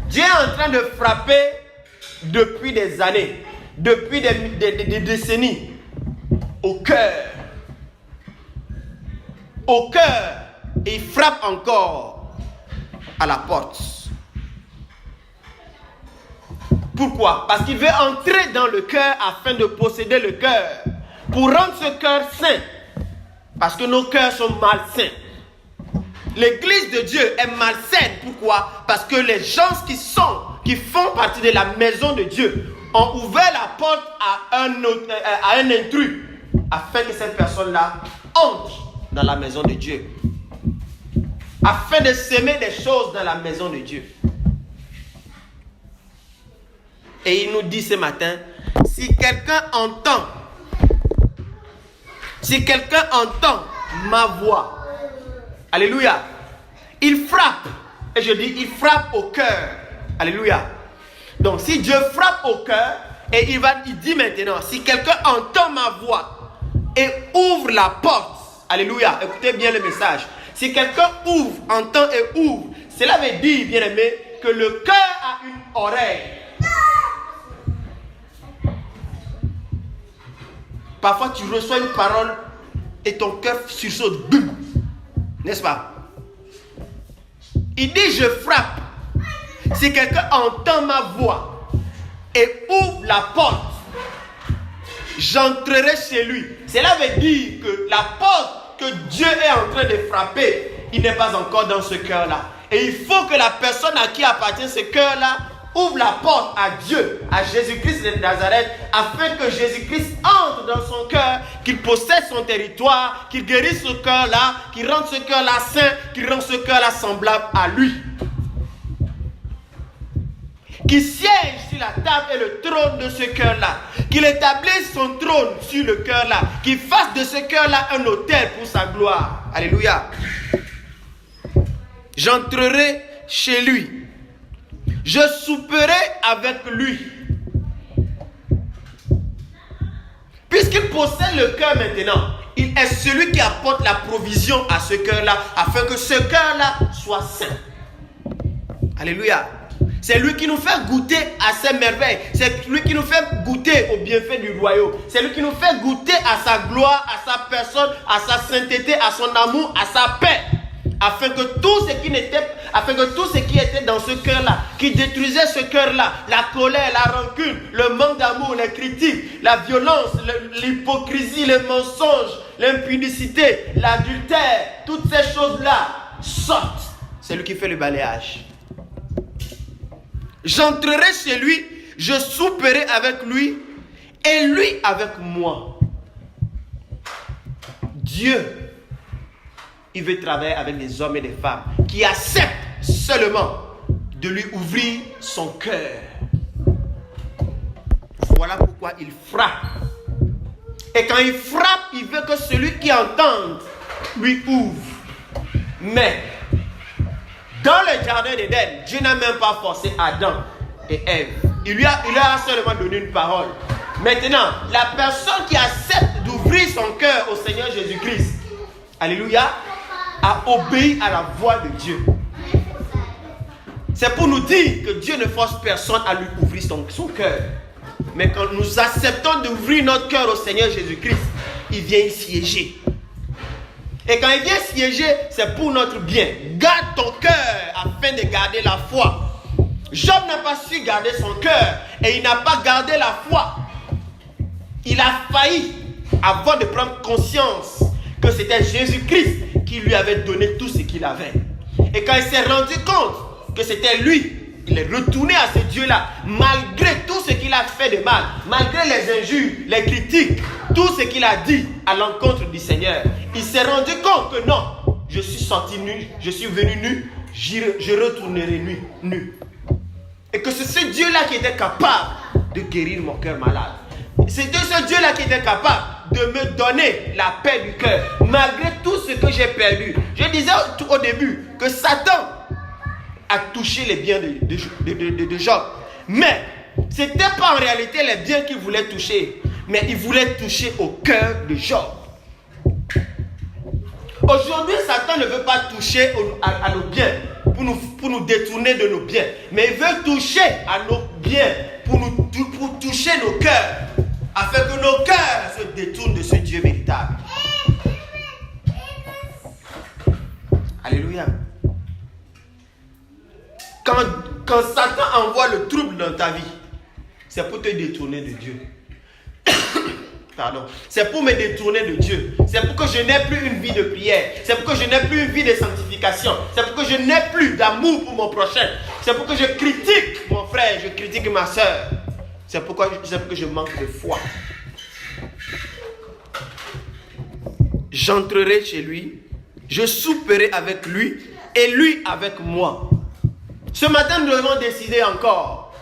Dieu est en train de frapper depuis des années, depuis des décennies, au cœur. Au cœur. Et il frappe encore à la porte. Pourquoi? Parce qu'il veut entrer dans le cœur afin de posséder le cœur. Pour rendre ce cœur saint. Parce que nos cœurs sont malsains. L'église de Dieu est malsaine. Pourquoi? Parce que les gens qui font partie de la maison de Dieu ont ouvert la porte à un intrus afin que cette personne-là entre dans la maison de Dieu. Afin de s'aimer des choses dans la maison de Dieu. Et il nous dit ce matin, si quelqu'un entend ma voix, alléluia, il frappe. Et je dis, il frappe au cœur. Alléluia. Donc si Dieu frappe au cœur, et il dit maintenant, si quelqu'un entend ma voix et ouvre la porte, alléluia, écoutez bien le message. Si quelqu'un entend et ouvre, cela veut dire, bien aimé, que le cœur a une oreille. Parfois tu reçois une parole et ton cœur sursaute. N'est-ce pas? Il dit, je frappe. Si quelqu'un entend ma voix et ouvre la porte, j'entrerai chez lui. Cela veut dire que la porte que Dieu est en train de frapper, il n'est pas encore dans ce cœur-là. Et il faut que la personne à qui appartient ce cœur-là ouvre la porte à Dieu, à Jésus-Christ de Nazareth, afin que Jésus-Christ entre dans son cœur, qu'il possède son territoire, qu'il guérisse ce cœur-là, qu'il rende ce cœur-là saint, qu'il rende ce cœur-là semblable à lui. Qu'il siège sur la table et le trône de ce cœur-là. Qu'il établisse son trône sur le cœur-là. Qu'il fasse de ce cœur-là un autel pour sa gloire. Alléluia. J'entrerai chez lui. Je souperai avec lui. Puisqu'il possède le cœur maintenant, il est celui qui apporte la provision à ce cœur-là, afin que ce cœur-là soit saint. Alléluia. C'est lui qui nous fait goûter à ses merveilles. C'est lui qui nous fait goûter aux bienfaits du royaume. C'est lui qui nous fait goûter à sa gloire, à sa personne, à sa sainteté, à son amour, à sa paix. Afin que tout ce qui était dans ce cœur-là, qui détruisait ce cœur-là, la colère, la rancune, le manque d'amour, les critiques, la violence, l'hypocrisie, le mensonge, l'impudicité, l'adultère, toutes ces choses-là sortent. C'est lui qui fait le balayage. J'entrerai chez lui, je souperai avec lui et lui avec moi. Dieu, il veut travailler avec des hommes et des femmes qui acceptent seulement de lui ouvrir son cœur. Voilà pourquoi il frappe. Et quand il frappe, il veut que celui qui entende lui ouvre. Mais dans le jardin d'Éden, Dieu n'a même pas forcé Adam et Ève. Il lui a seulement donné une parole. Maintenant, la personne qui accepte d'ouvrir son cœur au Seigneur Jésus-Christ, alléluia, a obéi à la voix de Dieu. C'est pour nous dire que Dieu ne force personne à lui ouvrir son cœur. Mais quand nous acceptons d'ouvrir notre cœur au Seigneur Jésus-Christ, il vient y siéger. Et quand il vient siéger, c'est pour notre bien. Garde ton cœur afin de garder la foi. Job n'a pas su garder son cœur et il n'a pas gardé la foi. Il a failli avant de prendre conscience que c'était Jésus-Christ qui lui avait donné tout ce qu'il avait. Et quand il s'est rendu compte que c'était lui, il est retourné à ce Dieu-là, malgré tout ce qu'il a fait de mal, malgré les injures, les critiques, tout ce qu'il a dit à l'encontre du Seigneur. Il s'est rendu compte que non, je suis sorti nu, je suis venu nu, je retournerai nu. Et que c'est ce Dieu-là qui était capable de guérir mon cœur malade. C'était ce Dieu-là qui était capable de me donner la paix du cœur, malgré tout ce que j'ai perdu. Je disais au début que Satan a touché les biens de Job. Mais ce n'était pas en réalité les biens qu'il voulait toucher, mais il voulait toucher au cœur de Job. Aujourd'hui, Satan ne veut pas toucher à nos biens pour nous détourner de nos biens, mais il veut toucher à nos biens pour toucher nos cœurs, afin que nos cœurs se détournent de ce Dieu véritable. Alléluia. Quand Satan envoie le trouble dans ta vie, c'est pour te détourner de Dieu. Pardon. C'est pour me détourner de Dieu. C'est pour que je n'ai plus une vie de prière. C'est pour que je n'ai plus une vie de sanctification. C'est pour que je n'ai plus d'amour pour mon prochain. C'est pour que je critique mon frère, je critique ma soeur. C'est pour que je manque de foi. J'entrerai chez lui, je souperai avec lui et lui avec moi. Ce matin, nous devons décider encore,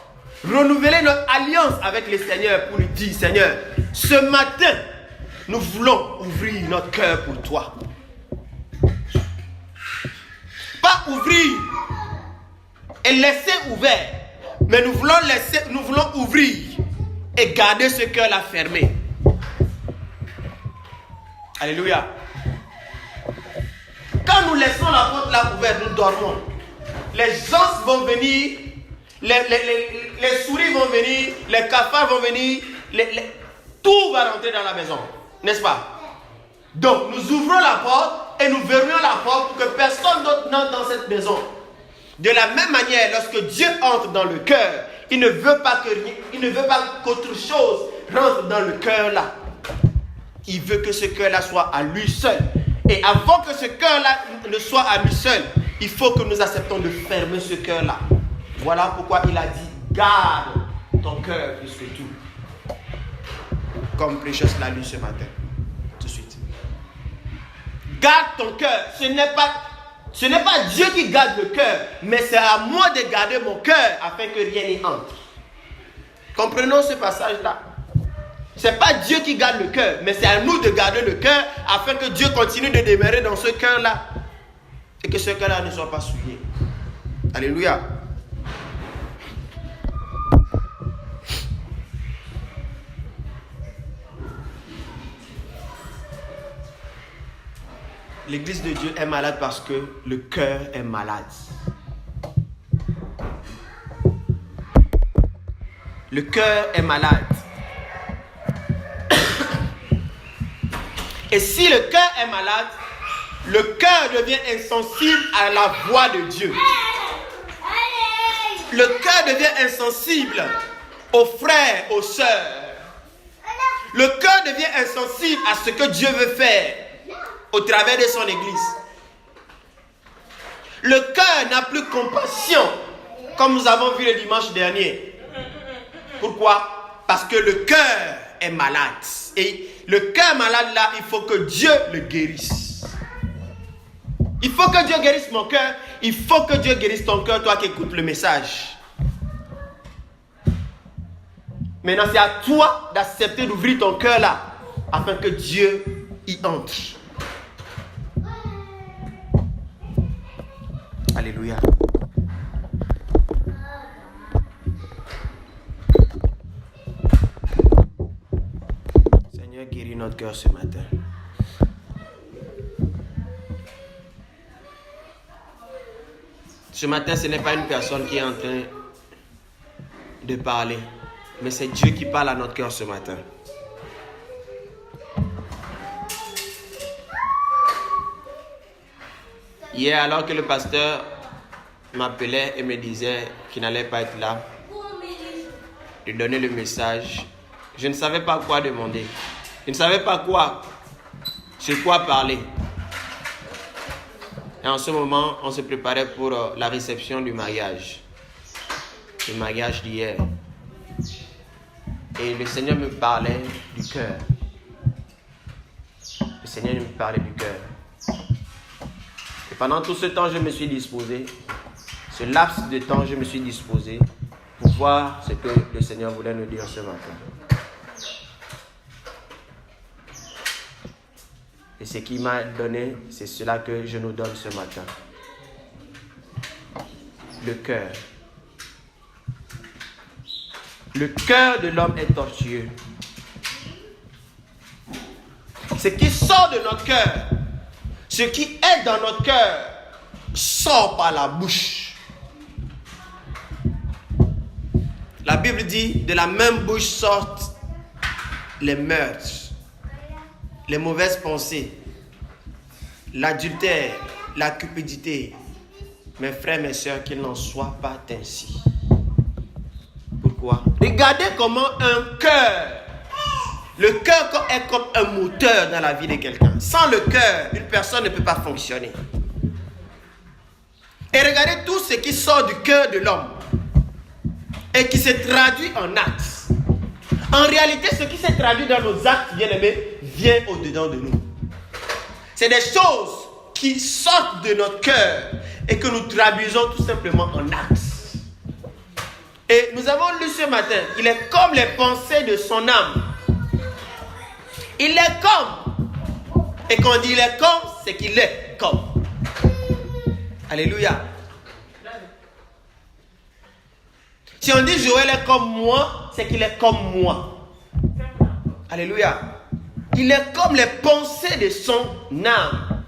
renouveler notre alliance avec le Seigneur pour lui dire, Seigneur, ce matin, nous voulons ouvrir notre cœur pour toi. Pas ouvrir et laisser ouvert, mais nous voulons ouvrir et garder ce cœur-là fermé. Alléluia. Quand nous laissons la porte là ouverte, nous dormons. Les gens vont venir, les souris vont venir, les cafards vont venir, tout va rentrer dans la maison, n'est-ce pas? Donc nous ouvrons la porte et nous verrouillons la porte pour que personne d'autre n'entre dans cette maison. De la même manière, lorsque Dieu entre dans le cœur, il ne veut pas qu'autre chose rentre dans le cœur là. Il veut que ce cœur là soit à lui seul. Et avant que ce cœur là ne soit à lui seul, il faut que nous acceptons de fermer ce cœur là. Voilà pourquoi il a dit, garde ton cœur plus que tout. Comme Precious l'a lu ce matin. Tout de suite. Garde ton cœur. Ce n'est pas Dieu qui garde le cœur, mais c'est à moi de garder mon cœur afin que rien n'y entre. Comprenons ce passage-là. Ce n'est pas Dieu qui garde le cœur, mais c'est à nous de garder le cœur afin que Dieu continue de demeurer dans ce cœur-là. Et que ce cœur-là ne soit pas souillé. Alléluia. L'église de Dieu est malade parce que le cœur est malade. Le cœur est malade. Et si le cœur est malade, le cœur devient insensible à la voix de Dieu. Le cœur devient insensible aux frères, aux sœurs. Le cœur devient insensible à ce que Dieu veut faire au travers de son église. Le cœur n'a plus compassion, comme nous avons vu le dimanche dernier. Pourquoi? Parce que le cœur est malade. Et le cœur malade là, il faut que Dieu le guérisse. Il faut que Dieu guérisse mon cœur. Il faut que Dieu guérisse ton cœur, toi qui écoutes le message. Maintenant, c'est à toi d'accepter d'ouvrir ton cœur là, afin que Dieu y entre. Alléluia. Seigneur, guéris notre cœur ce matin. Ce matin, ce n'est pas une personne qui est en train de parler, mais c'est Dieu qui parle à notre cœur ce matin. Hier, alors que le pasteur m'appelait et me disait qu'il n'allait pas être là, de donner le message, Je ne savais pas quoi demander. Je ne savais pas sur quoi parler. Et en ce moment, on se préparait pour la réception du mariage. Le mariage d'hier. Et le Seigneur me parlait du cœur. Le Seigneur me parlait du cœur. Et pendant tout ce temps, je me suis disposé. Ce laps de temps, je me suis disposé pour voir ce que le Seigneur voulait nous dire ce matin. Et ce qu'il m'a donné, c'est cela que je nous donne ce matin. Le cœur. Le cœur de l'homme est tortueux. Ce qui sort de notre cœur, ce qui est dans notre cœur, sort par la bouche. La Bible dit, de la même bouche sortent les meurtres, les mauvaises pensées, l'adultère, la cupidité. Mes frères, mes sœurs, qu'il n'en soit pas ainsi. Pourquoi? Regardez comment un cœur, le cœur est comme un moteur dans la vie de quelqu'un. Sans le cœur, une personne ne peut pas fonctionner. Et regardez tout ce qui sort du cœur de l'homme et qui se traduit en actes. En réalité, ce qui se traduit dans nos actes, bien-aimés, vient au-dedans de nous. C'est des choses qui sortent de notre cœur et que nous traduisons tout simplement en actes. Et nous avons lu ce matin, il est comme les pensées de son âme. Il est comme. Et quand on dit il est comme, c'est qu'il est comme. Alléluia. Si on dit Joël est comme moi, c'est qu'il est comme moi. Alléluia. Il est comme les pensées de son âme.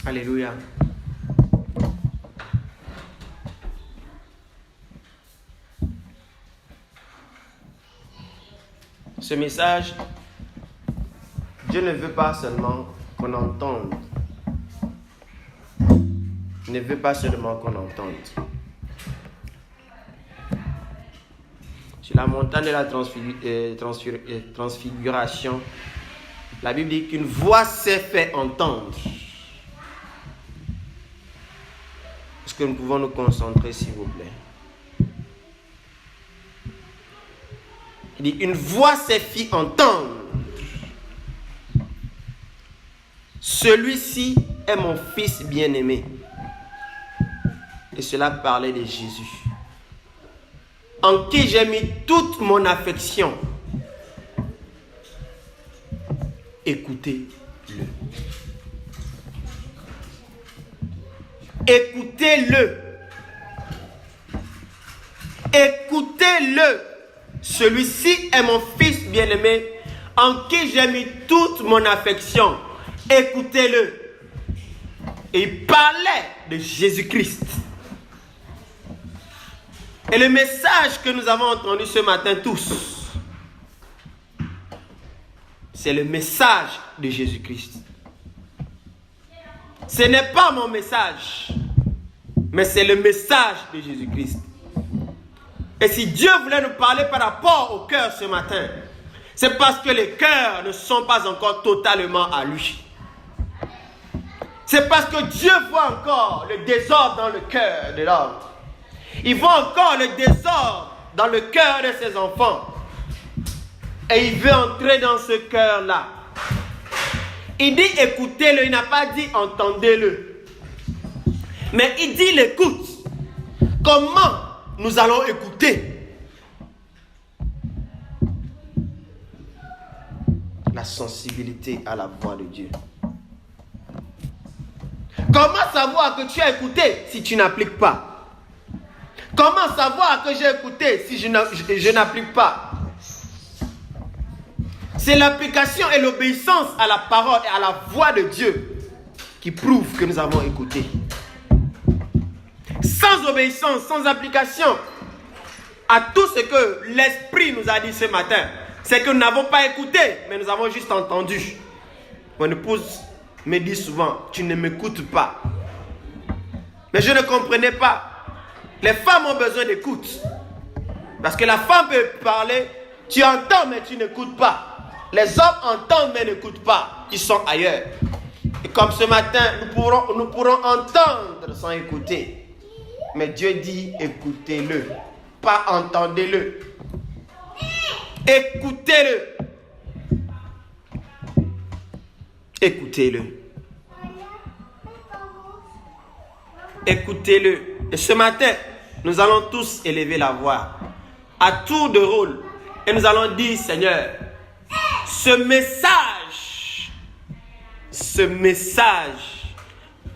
Alléluia. Ce message, Dieu ne veut pas seulement qu'on entende. Il ne veut pas seulement qu'on entende. Sur la montagne de la transfiguration, la Bible dit qu'une voix s'est fait entendre. Est-ce que nous pouvons nous concentrer, s'il vous plaît? Il dit, une voix s'est fit entendre. Celui-ci est mon fils bien-aimé. Et cela parlait de Jésus, en qui j'ai mis toute mon affection. Écoutez-le. Écoutez-le. Écoutez-le. Celui-ci est mon fils bien-aimé, en qui j'ai mis toute mon affection. Écoutez-le. Et il parlait de Jésus-Christ. Et le message que nous avons entendu ce matin tous, c'est le message de Jésus-Christ. Ce n'est pas mon message, mais c'est le message de Jésus-Christ. Et si Dieu voulait nous parler par rapport au cœur ce matin, c'est parce que les cœurs ne sont pas encore totalement à lui. C'est parce que Dieu voit encore le désordre dans le cœur de l'homme. Il voit encore le désordre dans le cœur de ses enfants. Et il veut entrer dans ce cœur-là. Il dit écoutez-le, il n'a pas dit entendez-le. Mais il dit l'écoute. Comment nous allons écouter? La sensibilité à la voix de Dieu. Comment savoir que tu as écouté si tu n'appliques pas? Comment savoir que j'ai écouté si je n'applique pas? C'est l'application et l'obéissance à la parole et à la voix de Dieu qui prouvent que nous avons écouté. Sans obéissance, sans application à tout ce que l'Esprit nous a dit ce matin, c'est que nous n'avons pas écouté, mais nous avons juste entendu. Mon épouse me dit souvent, tu ne m'écoutes pas. Mais je ne comprenais pas. Les femmes ont besoin d'écoute. Parce que la femme peut parler, tu entends mais tu n'écoutes pas. Les hommes entendent mais n'écoutent pas. Ils sont ailleurs. Et comme ce matin, nous pourrons entendre sans écouter. Mais Dieu dit écoutez-le, pas entendez-le. Écoutez-le. Écoutez-le. Écoutez-le. Et ce matin, nous allons tous élever la voix à tour de rôle. Et nous allons dire, Seigneur, ce message,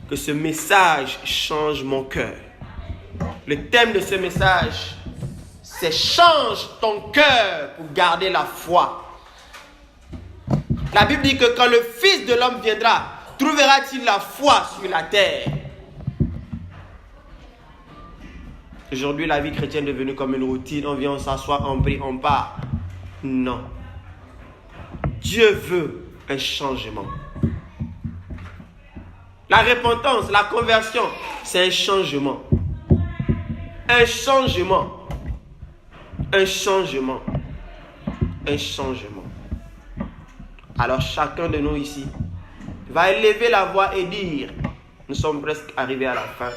que ce message change mon cœur. Le thème de ce message, c'est change ton cœur pour garder la foi. La Bible dit que quand le Fils de l'homme viendra, trouvera-t-il la foi sur la terre? Aujourd'hui, la vie chrétienne est devenue comme une routine. On vient, on s'assoit, on prie, on part. Non. Dieu veut un changement. La repentance, la conversion, c'est un changement. Un changement. Un changement. Un changement. Alors chacun de nous ici va élever la voix et dire, nous sommes presque arrivés à la fin.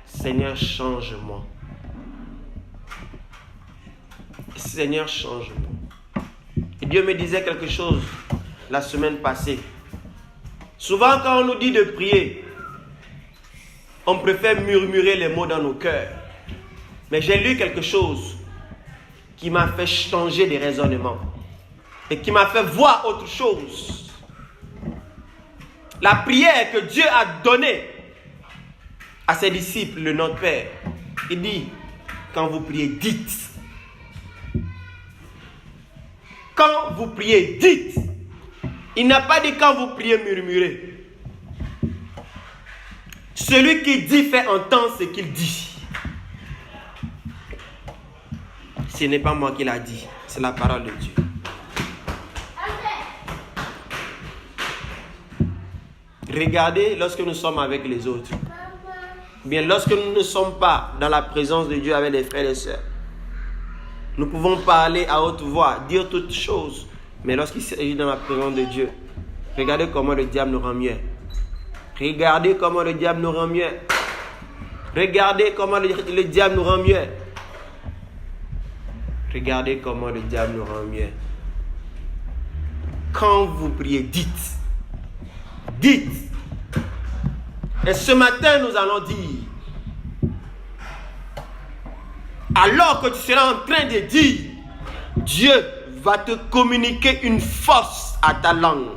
Seigneur, change-moi. Seigneur, change-moi. Et Dieu me disait quelque chose la semaine passée. Souvent quand on nous dit de prier, on préfère murmurer les mots dans nos cœurs. Mais j'ai lu quelque chose qui m'a fait changer de raisonnement et qui m'a fait voir autre chose. La prière que Dieu a donnée à ses disciples, le Notre Père, il dit, quand vous priez, dites. Quand vous priez, dites. Il n'a pas dit quand vous priez, murmurez. Celui qui dit fait entendre ce qu'il dit. Ce n'est pas moi qui l'a dit, c'est la parole de Dieu. Regardez lorsque nous sommes avec les autres. Bien, lorsque nous ne sommes pas dans la présence de Dieu avec les frères et les sœurs, nous pouvons parler à haute voix, dire toutes choses. Mais lorsqu'il s'agit dans la présence de Dieu, regardez comment le diable nous rend mieux. Regardez comment le diable nous rend mieux. Regardez comment le diable nous rend mieux. Regardez comment le diable nous rend mieux. Quand vous priez, dites. Dites. Et ce matin, nous allons dire, alors que tu seras en train de dire, Dieu va te communiquer une force à ta langue.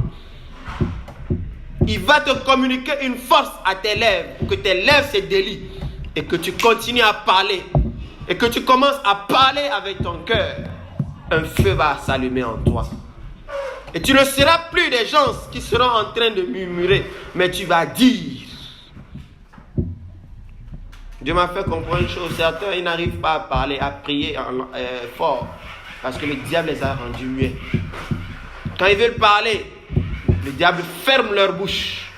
Il va te communiquer une force à tes lèvres, pour que tes lèvres se délient et que tu continues à parler et que tu commences à parler avec ton cœur. Un feu va s'allumer en toi. Et tu ne seras plus des gens qui seront en train de murmurer, mais tu vas dire. Dieu m'a fait comprendre une chose. Certains, ils n'arrivent pas à parler, à prier fort, parce que le diable les a rendus muets. Quand ils veulent parler, le diable ferme leur bouche.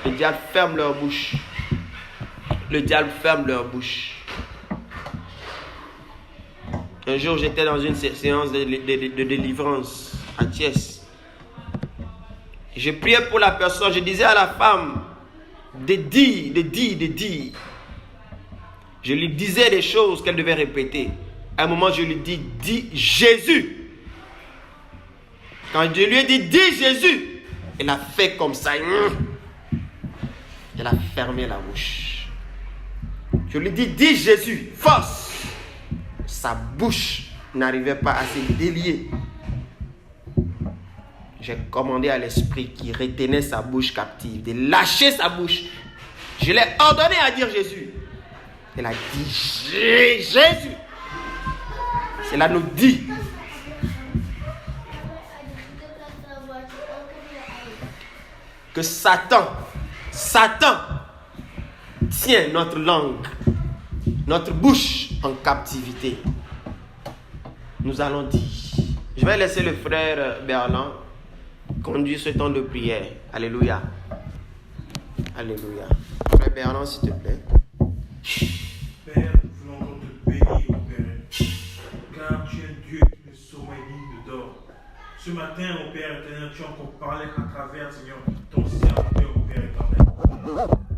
Le diable ferme leur bouche. Le diable ferme leur bouche. Un jour, j'étais dans une séance de délivrance à Thiès. Je priais pour la personne. Je disais à la femme de dire. Je lui disais des choses qu'elle devait répéter. À un moment, je lui dis Jésus. Quand je lui ai dit Jésus, elle a fait comme ça. Elle a fermé la bouche. Je lui ai dit Jésus, force. Sa bouche n'arrivait pas à se délier. J'ai commandé à l'esprit qui retenait sa bouche captive de lâcher sa bouche. Je l'ai ordonné à dire Jésus. Elle a dit Jésus. Cela nous dit que Satan tient notre langue, notre bouche en captivité. Nous allons dire. Je vais laisser le frère Berland conduire ce temps de prière. Alléluia. Alléluia. Frère Berland, s'il te plaît. Père, nous voulons encore te bénir, oh Père, car tu es un Dieu qui ne sommeille ni ne dort. Ce matin, oh Père éternel, tu as encore parlé à travers, Seigneur, ton serviteur, oh Père éternel.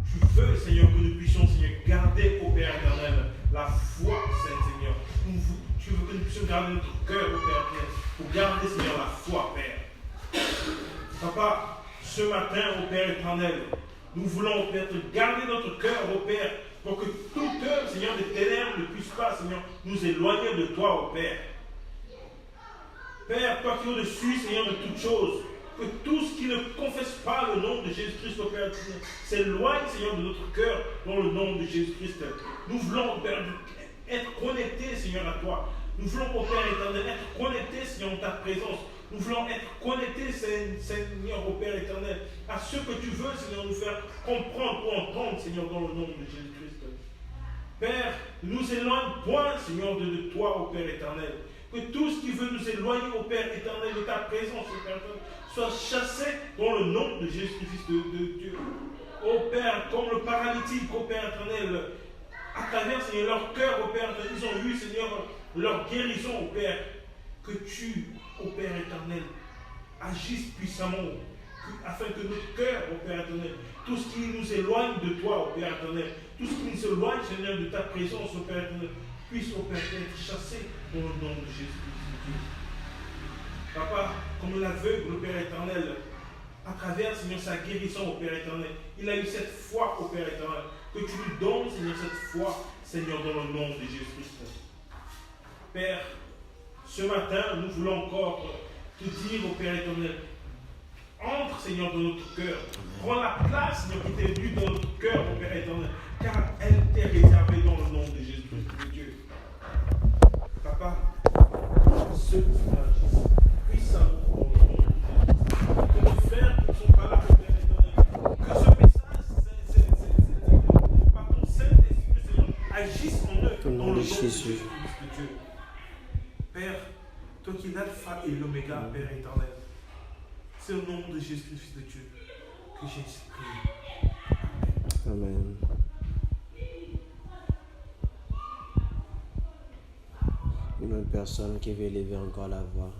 Tu veux, Seigneur, que nous puissions, Seigneur, garder, oh Père éternel, la foi, Seigneur. Tu veux que nous puissions garder notre cœur, oh Père éternel, pour garder, Seigneur, la foi, Père. Papa, ce matin, oh Père éternel, nous voulons, oh Père, te garder notre cœur, oh Père, pour que toute œuvre, Seigneur, des ténèbres ne puisse pas, Seigneur, nous éloigner de toi, oh Père. Père, toi qui es au-dessus, Seigneur, de toutes choses, que tout ce qui ne confesse pas le nom de Jésus-Christ, oh Père, s'éloigne, Seigneur, de notre cœur dans le nom de Jésus-Christ. Nous voulons, Père, être connectés, Seigneur, à toi. Nous voulons, oh Père éternel, être connectés, Seigneur, en ta présence. Nous voulons être connectés, Seigneur, au Père éternel, à ce que tu veux, Seigneur, nous faire comprendre ou entendre, Seigneur, dans le nom de Jésus-Christ. Père, ne nous éloigne point, Seigneur, de toi, au Père éternel. Que tout ce qui veut nous éloigner, au Père éternel, de ta présence, au Père éternel, soit chassé dans le nom de Jésus-Christ de Dieu. Ô Père, comme le paralytique, au Père éternel, à travers, Seigneur, leur cœur, au Père éternel, ils ont eu, Seigneur, leur guérison, au Père. Que tu, ô Père éternel, agisses puissamment, afin que notre cœur, ô Père éternel, tout ce qui nous éloigne de toi, ô Père éternel, tout ce qui nous éloigne, Seigneur, de ta présence, ô Père éternel, puisse, ô Père éternel, être chassé dans le nom de Jésus-Christ. Papa, comme l'aveugle, ô Père éternel, à travers, Seigneur, sa guérison, ô Père éternel, il a eu cette foi, ô Père éternel, que tu lui donnes, Seigneur, cette foi, Seigneur, dans le nom de Jésus-Christ. Père, ce matin, nous voulons encore te dire, ô Père éternel, entre, Seigneur, dans notre cœur. Prends la place, Seigneur, qui t'est due dans notre cœur, ô Père éternel, car elle t'est réservée dans le nom de Jésus-Christ de Dieu. Papa, ce dimanche, puissamment dans le nom de Jésus. Que nos frères qui ne sont pas là, ô Père éternel, que ce message, par ton Saint-Esprit, Seigneur, agisse en eux dans le nom de Jésus-Christ de Dieu. Père, toi qui es l'alpha et l'oméga, Père éternel, c'est au nom de Jésus-Christ de Dieu que j'ai prié. Amen. Une autre personne qui veut élever encore la voix.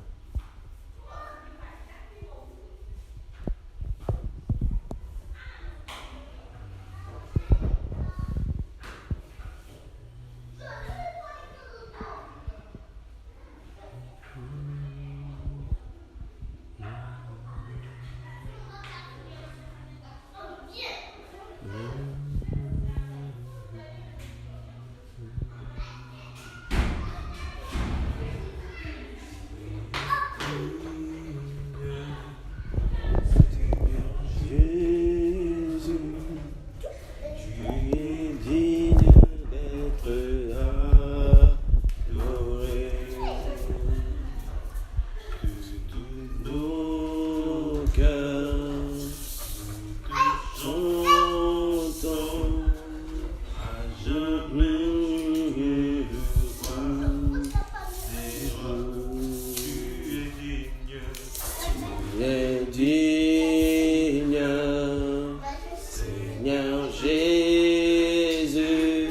Jésus,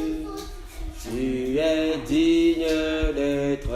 tu es digne d'être